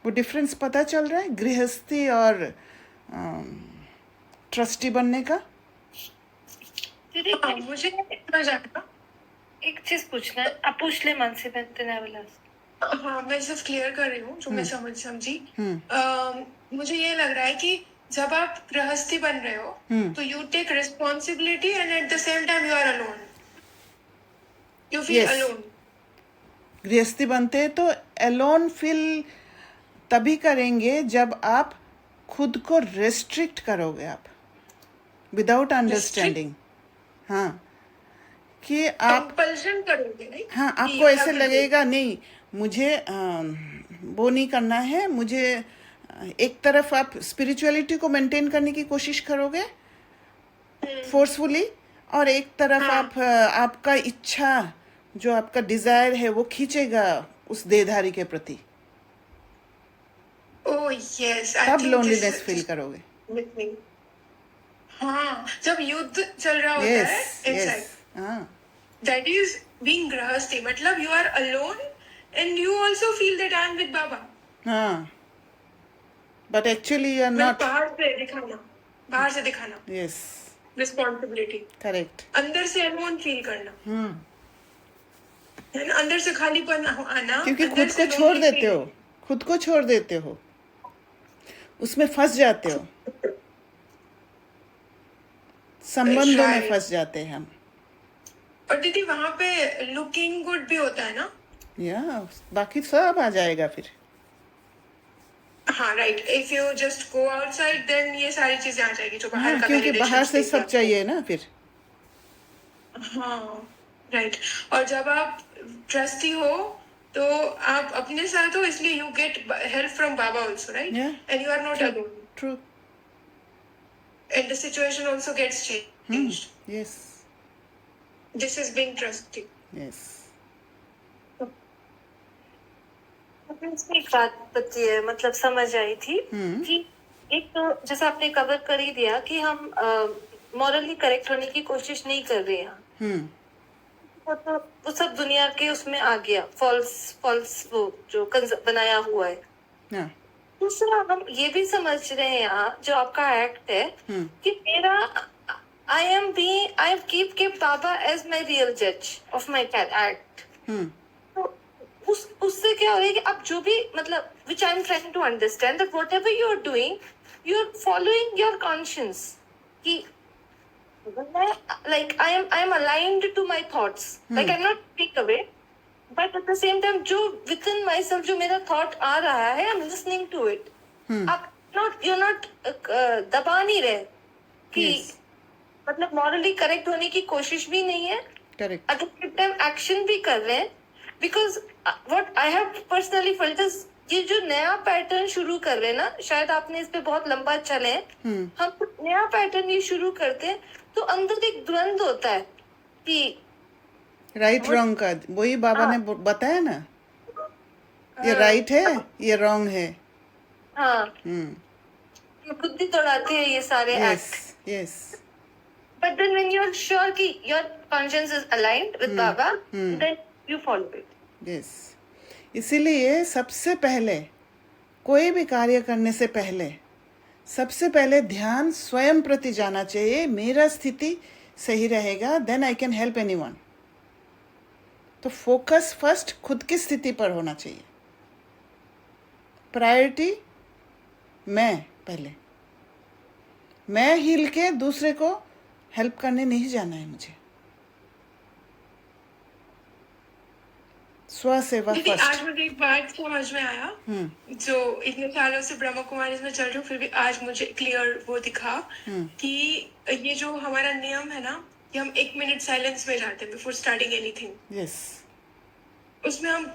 वो डिफरेंस पता चल रहा है गृहस्थी और ट्रस्टी बनने का। दीदी मुझे इतना जानना, एक चीज पूछना है, आप पूछ ले मानसी बहन, तेने वाला। हाँ मैं सिर्फ क्लियर कर रही हूँ जो मैं समझी। मुझे ये लग रहा है कि जब आप गृहस्थी बन रहे हो तो you take responsibility and at the same time you are alone, you feel alone. गृहस्थी बनते हैं तो अलोन फील तभी करेंगे जब आप खुद को रेस्ट्रिक्ट करोगे, आप विदाउट अंडरस्टैंडिंग। हाँ, कि आप कंपल्शन करोगे नहीं। हाँ, आपको ऐसे लगेगा नहीं मुझे वो नहीं करना है, मुझे एक तरफ आप स्पिरिचुअलिटी को मेंटेन करने की कोशिश करोगे फोर्सफुली, और एक तरफ आप आपका इच्छा जो आपका डिजायर है वो खींचेगा उस देहधारी के प्रति। ओह यस, तब लोनलीनेस फील करोगे। हाँ, जब युद्ध चल रहा होता है यस इनसाइड, यस हाँ that is being grahasti. मतलब you are alone and you also feel that I am with Baba. हाँ बट एक्चुअली यू आर मतलब नॉट. बाहर से दिखाना यस रिस्पॉन्सिबिलिटी, करेक्ट. अंदर से अलोन फील करना, है ना, अंदर से खालीपन आना, क्योंकि अंदर खुद से को छोड़ lonely देते feel. हो, खुद को छोड़ देते हो, उसमें फंस जाते हो, संबंधों में Right. फंस जाते हैं हम. और दीदी वहां पे लुकिंग गुड भी होता है ना. या बाकी सब आ जाएगा फिर. हाँ right, if you just go outside then ये सारी चीजें आ जाएगी जो बाहर हाँ का क्योंकि validation बाहर से देगी सब आपको. चाहिए ना फिर. हाँ राइट. और जब आप ट्रस्टी हो तो आप अपने साथ हो, इसलिए you get help from Baba also, right, Yeah. And you are not alone, true. And the situation also gets changed. Yes this is being trustee. Yes. मुझे इसमें एक बात पता है, मतलब समझ आई थी कि एक तो जैसे आपने कवर कर ही दिया कि हम मॉरली करेक्ट होने की कोशिश नहीं कर रहे हैं, वो सब दुनिया के उसमें आ गया, फॉल्स वो जो बनाया हुआ है. हाँ दूसरा हम ये भी समझ रहे हैं यहाँ जो आपका एक्ट है कि मेरा I keep Baba as my real judge of my act. तो उससे क्या हो रहा है कि आप जो भी मतलब which I am trying to understand that whatever you are doing, you are following your conscience. कि like I am aligned to my thoughts. Like I'm not take away, but at the same time जो within myself जो मेरा thought आ रहा है, I'm listening to it. आप you're not दबा नहीं रहे कि Yes. मतलब मॉरली करेक्ट होने की कोशिश भी नहीं है, correct. at the same time action भी कर रहे हैं. Because what I have personally felt is ये जो नया पैटर्न शुरू कर रहे हैं ना, शायद आपने इस पे बहुत लंबा चले, हम नया पैटर्न ये शुरू करते हैं तो अंदर एक द्वंद होता है कि राइट रॉन्ग का. वही बाबा ने बताया ना, ये राइट है, ये रॉन्ग है. हाँ ये बुद्धि दौड़ाते हैं ये सारे yes act. Yes. But then when you are sure कि your conscious is aligned with Baba, then you follow it. Yes. इसीलिए सबसे पहले कोई भी कार्य करने से पहले सबसे पहले ध्यान स्वयं प्रति जाना चाहिए. मेरा स्थिति सही रहेगा, then I can help anyone. तो फोकस फर्स्ट खुद की स्थिति पर होना चाहिए. प्रायोरिटी मैं पहले, मैं हिल के दूसरे को हेल्प करने नहीं जाना है मुझे. स्व सेवा दीदी फर्स्ट. आज मुझे एक बात समझ में आया, जो इतने सालों से ब्रह्म कुमारी में चल रही हूँ, फिर भी आज मुझे क्लियर वो दिखा कि ये जो हमारा नियम है ना, कि हम 1 मिनट साइलेंस में जाते हैं बिफोर स्टार्टिंग एनीथिंग. यस. उसमें हम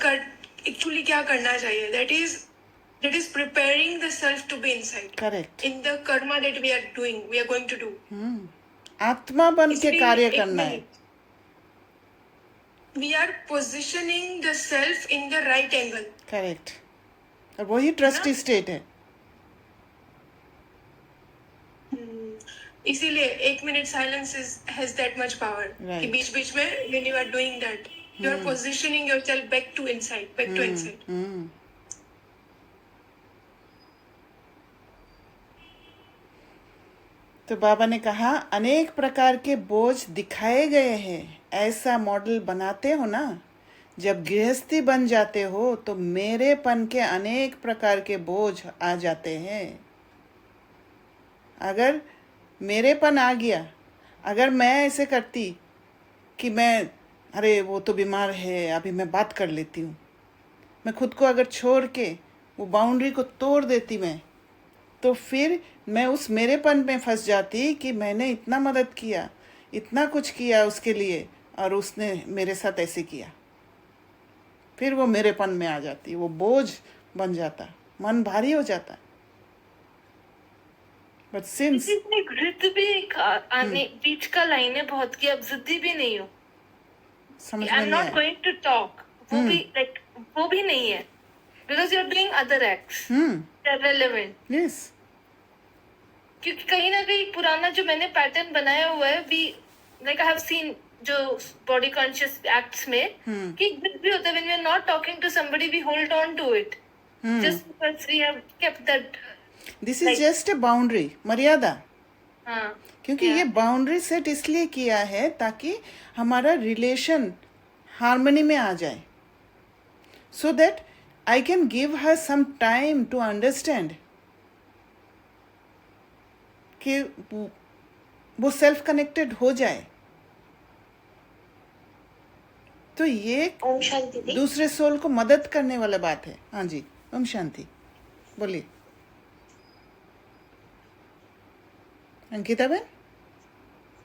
एक्चुअली क्या करना चाहिए, that is preparing the self to be inside, correct. in the karma that we are going to do. आत्मा बन के इसलिए कार्य 1 करना है. Minute we are positioning the self in the right angle. Correct. और वही ट्रस्टी स्टेट है. इसीलिए 1 minute silence has that much power. Right. कि बीच बीच में when you are doing that, you are positioning yourself back to inside. तो बाबा ने कहा अनेक प्रकार के बोझ दिखाए गए हैं. ऐसा मॉडल बनाते हो ना, जब गृहस्थी बन जाते हो तो मेरेपन के अनेक प्रकार के बोझ आ जाते हैं. अगर मेरेपन आ गया, अगर मैं ऐसे करती कि मैं अरे वो तो बीमार है, अभी मैं बात कर लेती हूँ, मैं खुद को अगर छोड़ के वो बाउंड्री को तोड़ देती मैं, तो फिर मैं उस मेरेपन में फंस जाती कि मैंने इतना मदद किया, इतना कुछ किया उसके लिए, और उसने मेरे साथ ऐसे किया. फिर वो मेरेपन में आ जाती, वो बोझ बन जाता, मन भारी हो जाता. बट सिंस इसमें जिद भी आने बीच का लाइन है बहुत कि अब जिद्दी भी नहीं हो, समझ आई में एम नहीं नॉट आया. गोइंग टू टॉक, वो भी लाइक वो भी नहीं है, because you are doing other acts relevant. Yes. क्योंकि कहीं ना कहीं पुराना जो मैंने पैटर्न बनाया हुआ है, we like I have seen जो बॉडी कॉन्शियस एक्ट्स में कि कुछ भी होता है, when we are not talking to somebody we hold on to it just because we have kept that. This is just a boundary, मर्यादा. हाँ, क्योंकि ये बाउंड्री सेट इसलिए किया है ताकि हमारा रिलेशन हार्मनी में आ जाए, so that I can give her some time to understand कि वो सेल्फ कनेक्टेड हो जाए. तो ये ओम शांति दी. दूसरे सोल को मदद करने वाला बात है. हाँ जी, ओम शांति. बोलिए अंकिता बहन.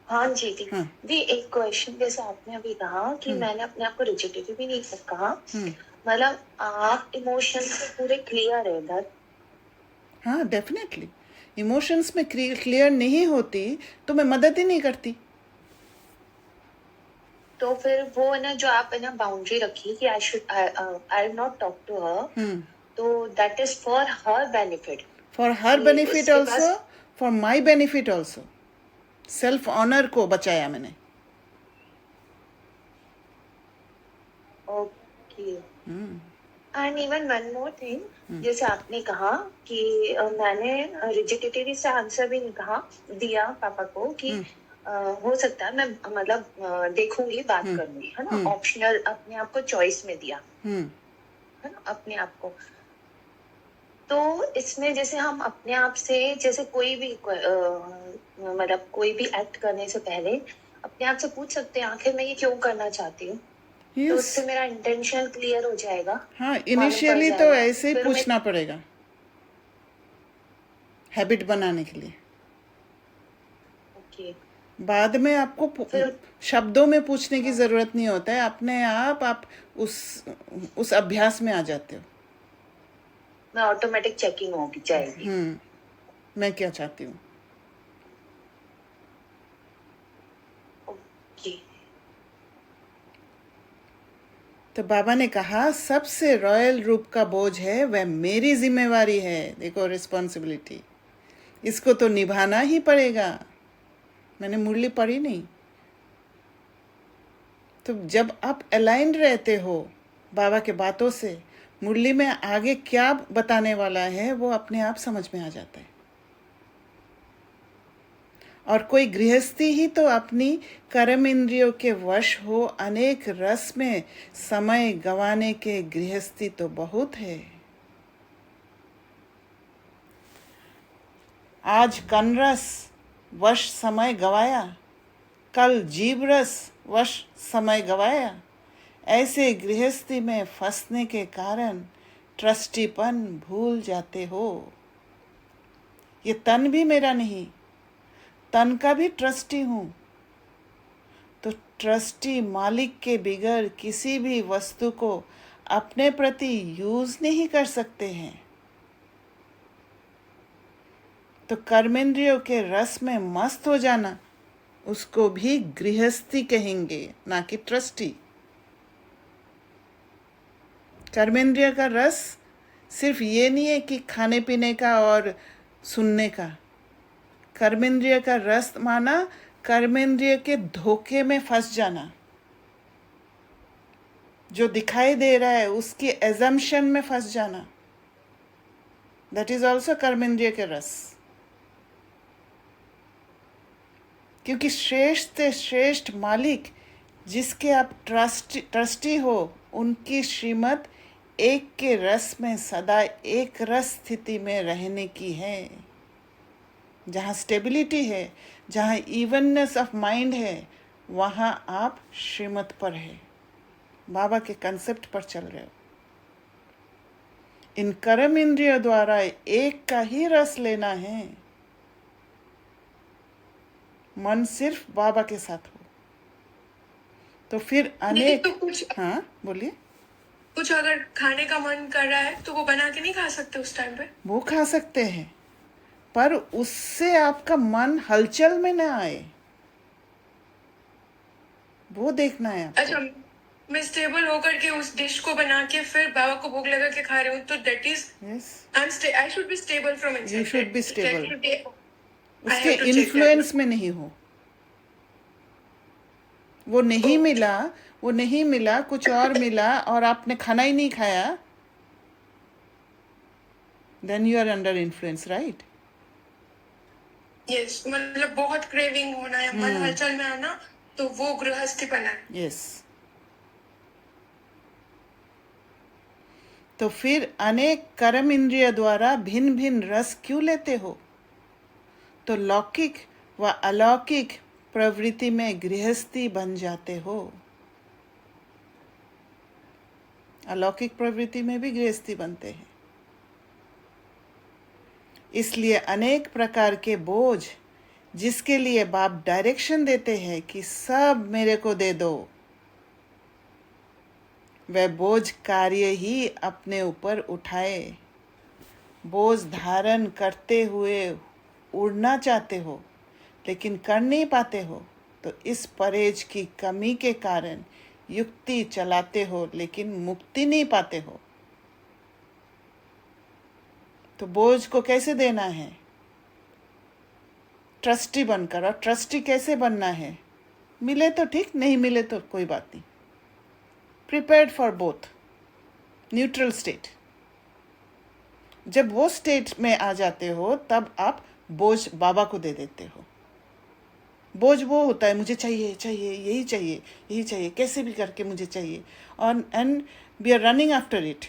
हाँ जी दी. हाँ. दी एक क्वेश्चन, जैसे आपने अभी कहा कि मैंने अपने आप को रिजिडिटी भी नहीं कहा, हम्म. मतलब आप इमोशन से पूरे क्लियर है इधर. हाँ, डेफिनेटली. इमोशंस में क्लियर नहीं होती तो मैं मदद ही नहीं करती. तो फिर वो है ना, जो आप है ना बाउंड्री रखी कि I will not talk to her, तो that is for her benefit. For her benefit उसके ऑल्सो, पास- for my benefit also. Self honour को बचाया मैंने. Okay. And even one more thing, जैसे आपने कहा कि मैंने रिजिडिटी से आंसर भी नहीं कहा दिया पापा को कि हो सकता है मैं मतलब देखूंगी, बात करूंगी, है ना. ऑप्शनल अपने आप को चॉइस में दिया, है ना, अपने आप को. तो इसमें जैसे हम अपने आप से, जैसे कोई भी मतलब कोई भी एक्ट करने से पहले अपने आप से पूछ सकते हैं आखिर मैं ये क्यों करना चाहती हूँ. तो उससे मेरा इंटेंशन क्लियर हो जाएगा. हाँ, इनिशियली तो ऐसे ही फिर पूछना पड़ेगा, हैबिट बनाने के लिए. ओके. बाद में आपको शब्दों में पूछने की जरूरत नहीं होता है. अपने आप उस अभ्यास में आ जाते हो. मैं ऑटोमेटिक चेकिंग होगी जाएगी. मैं क्या चाहती हूँ. ओके. तो बाबा ने कहा सबसे रॉयल रूप का बोझ है वह मेरी जिम्मेवारी है. देखो, रिस्पॉन्सिबिलिटी, इसको तो निभाना ही पड़ेगा. मैंने मुरली पढ़ी नहीं. तो जब आप अलाइंड रहते हो बाबा के बातों से, मुरली में आगे क्या बताने वाला है वो अपने आप समझ में आ जाता है. और कोई गृहस्थी ही तो अपनी कर्म इंद्रियों के वश हो अनेक रस में समय गंवाने के गृहस्थी तो बहुत है. आज कनरस वश समय गवाया, कल जीव रस वश समय गवाया. ऐसे गृहस्थी में फंसने के कारण ट्रस्टीपन भूल जाते हो. ये तन भी मेरा नहीं, तन का भी ट्रस्टी हूँ. तो ट्रस्टी मालिक के बिगड़ किसी भी वस्तु को अपने प्रति यूज नहीं कर सकते हैं. तो कर्मेंद्रियों के रस में मस्त हो जाना, उसको भी गृहस्थी कहेंगे, ना कि ट्रस्टी. कर्मेंद्रिय का रस सिर्फ ये नहीं है कि खाने पीने का और सुनने का. कर्मेंद्रिय का रस माना कर्मेंद्रिय के धोखे में फंस जाना. जो दिखाई दे रहा है उसकी एजम्पशन में फंस जाना. दैट इज ऑल्सो कर्मेंद्रिय के रस. क्योंकि श्रेष्ठ से श्रेष्ठ मालिक जिसके आप ट्रस्टी हो, उनकी श्रीमत एक के रस में सदा एक रस स्थिति में रहने की है. जहाँ स्टेबिलिटी है, जहाँ इवननेस ऑफ माइंड है, वहाँ आप श्रीमत पर है, बाबा के कंसेप्ट पर चल रहे हो. इन कर्म इंद्रियों द्वारा एक का ही रस लेना है. मन सिर्फ बाबा के साथ हो तो फिर अनेक. तो कुछ हाँ बोलिए. कुछ अगर खाने का मन कर रहा है तो वो बना के नहीं खा सकते उस टाइम पे. वो खा सकते हैं, पर उससे आपका मन हलचल में ना आए, वो देखना है आपको. अच्छा, मैं स्टेबल होकर के उस डिश को बना के फिर बाबा को भोग लगा के खा रही हूँ, तो that is yes, I should be stable from inside. You should be stable. उसके have to check that. Influence में नहीं हो। वो नहीं मिला, कुछ और मिला और आपने खाना ही नहीं खाया, then you are under influence, right? Yes, मतलब बहुत क्रेविंग होना या मन हलचल में आना, तो वो गृहस्थी बना है। Yes. तो फिर अनेक कर्म इंद्रिय द्वारा भिन्न भिन्न रस क्यों लेते हो? तो लौकिक व अलौकिक प्रवृत्ति में गृहस्थी बन जाते हो। अलौकिक प्रवृत्ति में भी गृहस्थी बनते हैं। इसलिए अनेक प्रकार के बोझ, जिसके लिए बाप डायरेक्शन देते हैं कि सब मेरे को दे दो, वह बोझ कार्य ही अपने ऊपर उठाए। बोझ धारण करते हुए उड़ना चाहते हो लेकिन कर नहीं पाते हो, तो इस परहेज की कमी के कारण युक्ति चलाते हो लेकिन मुक्ति नहीं पाते हो। तो बोझ को कैसे देना है? ट्रस्टी बनकर। और ट्रस्टी कैसे बनना है? मिले तो ठीक, नहीं मिले तो कोई बात नहीं। Prepared for both, neutral state. जब वो स्टेट में आ जाते हो तब आप बोझ बाबा को दे देते हो। बोझ वो होता है, मुझे चाहिए चाहिए, यही चाहिए यही चाहिए, कैसे भी करके मुझे चाहिए, और and we are running after it.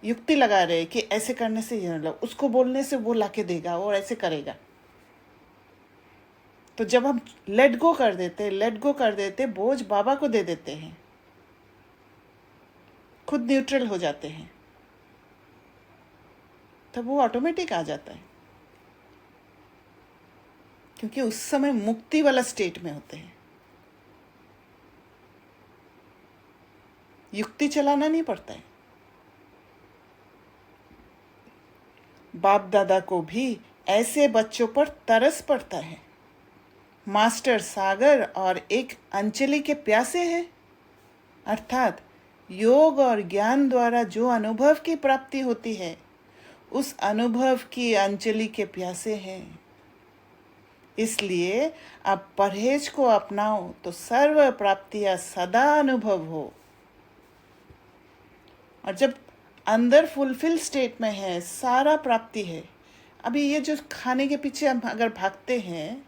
युक्ति लगा रहे कि ऐसे करने से ये मतलब, उसको बोलने से वो लाके देगा और ऐसे करेगा। तो जब हम लेट गो कर देते, बोझ बाबा को दे देते हैं, खुद न्यूट्रल हो जाते हैं, तब वो ऑटोमेटिक आ जाता है, क्योंकि उस समय मुक्ति वाला स्टेट में होते हैं। युक्ति चलाना नहीं पड़ता है। बाप दादा को भी ऐसे बच्चों पर तरस पड़ता है। मास्टर सागर और एक अंजलि के प्यासे हैं, अर्थात योग और ज्ञान द्वारा जो अनुभव की प्राप्ति होती है, उस अनुभव की अंजलि के प्यासे हैं। इसलिए आप परहेज को अपनाओ तो सर्व प्राप्तियां सदा अनुभव हो। और जब अंदर फुलफिल स्टेट में है, सारा प्राप्ति है। अभी ये जो खाने के पीछे हम अगर भागते हैं,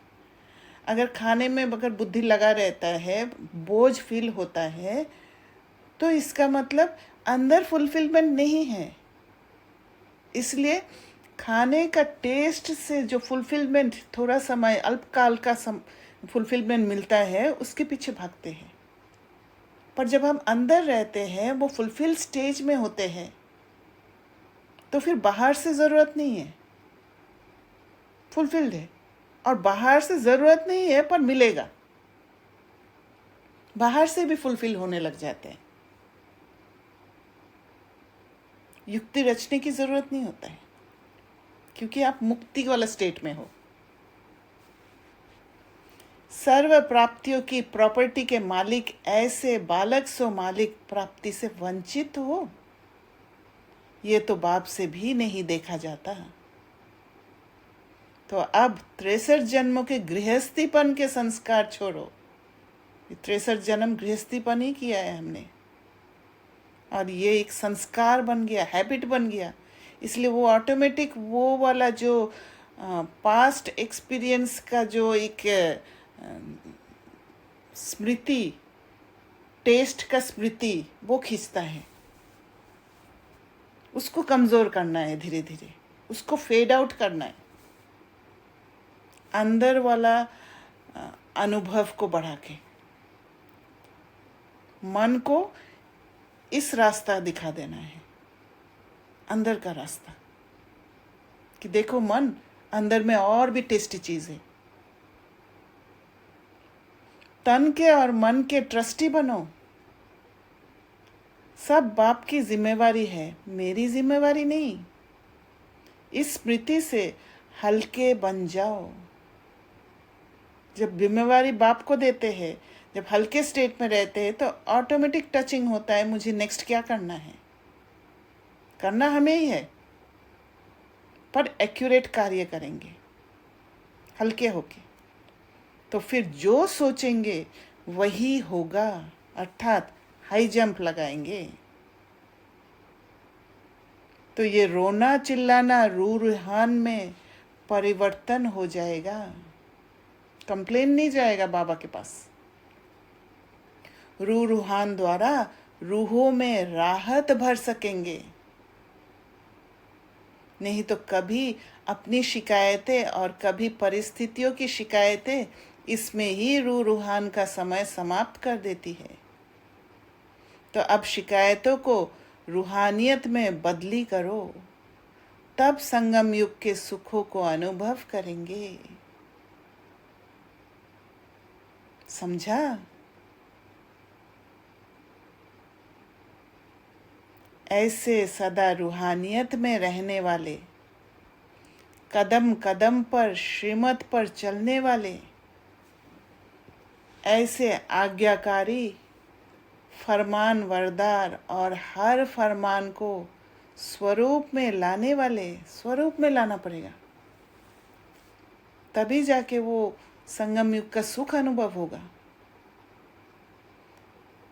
अगर खाने में अगर बुद्धि लगा रहता है, बोझ फील होता है, तो इसका मतलब अंदर फुलफिलमेंट नहीं है। इसलिए खाने का टेस्ट से जो फुलफिलमेंट, थोड़ा समय अल्पकाल का फुलफिलमेंट मिलता है, उसके पीछे भागते हैं। पर जब हम अंदर रहते हैं, वो फुलफिल स्टेज में होते हैं, तो फिर बाहर से ज़रूरत नहीं है, फुलफिल्ड है। और बाहर से ज़रूरत नहीं है पर मिलेगा, बाहर से भी फुलफिल होने लग जाते हैं। युक्ति रचने की ज़रूरत नहीं होता है, क्योंकि आप मुक्ति वाला स्टेट में हो। सर्व प्राप्तियों की प्रॉपर्टी के मालिक ऐसे बालक सो मालिक प्राप्ति से वंचित हो, ये तो बाप से भी नहीं देखा जाता। तो अब 63 जन्मों के गृहस्थीपन के संस्कार छोड़ो। 63 जन्म गृहस्थीपन ही किया है हमने, और ये एक संस्कार बन गया, हैबिट बन गया। इसलिए वो ऑटोमेटिक वो वाला जो पास्ट एक्सपीरियंस का जो एक स्मृति, टेस्ट का स्मृति, वो खींचता है। उसको कमज़ोर करना है, धीरे धीरे उसको फेड आउट करना है, अंदर वाला अनुभव को बढ़ा के मन को इस रास्ता दिखा देना है, अंदर का रास्ता, कि देखो मन, अंदर में और भी टेस्टी चीज़ है। तन के और मन के ट्रस्टी बनो। सब बाप की जिम्मेवारी है, मेरी जिम्मेवारी नहीं। इस स्मृति से हल्के बन जाओ। जब जिम्मेवारी बाप को देते हैं, जब हल्के स्टेट में रहते हैं, तो ऑटोमेटिक टचिंग होता है, मुझे नेक्स्ट क्या करना है। करना हमें ही है, पर एक्यूरेट कार्य करेंगे। हल्के होके, तो फिर जो सोचेंगे वही होगा, अर्थात हाई जंप लगाएंगे। तो ये रोना चिल्लाना रूहान में परिवर्तन हो जाएगा, कंप्लेन नहीं जाएगा बाबा के पास। रूहान द्वारा रूहों में राहत भर सकेंगे। नहीं तो कभी अपनी शिकायतें और कभी परिस्थितियों की शिकायतें इसमें ही रूहान का समय समाप्त कर देती है। तो अब शिकायतों को रूहानियत में बदली करो, तब संगम युग के सुखों को अनुभव करेंगे। समझा? ऐसे सदा रूहानियत में रहने वाले, कदम कदम पर श्रीमत पर चलने वाले, ऐसे आज्ञाकारी, फरमान वरदार और हर फरमान को स्वरूप में लाने वाले, स्वरूप में लाना पड़ेगा, तभी जाके वो संगम युग का सुख अनुभव होगा।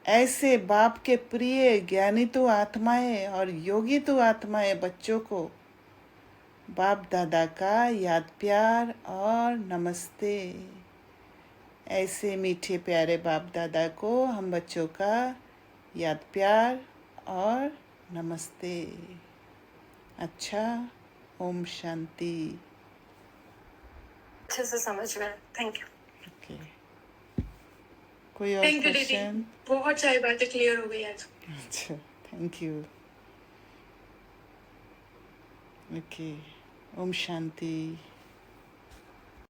ऐसे बाप के प्रिय ज्ञानितु आत्माएं और योगितु आत्माएं बच्चों को बाप दादा का याद प्यार और नमस्ते। ऐसे मीठे प्यारे बाप दादा को हम बच्चों का याद प्यार और नमस्ते। अच्छा, ओम शांति। अच्छे से समझ गए, थैंक यू। ओके, कोई और थैंक यू दीदी, क्वेश्चन? बहुत सारी बातें क्लियर हो गई आज। अच्छा, थैंक यू। ओके, ओम शांति।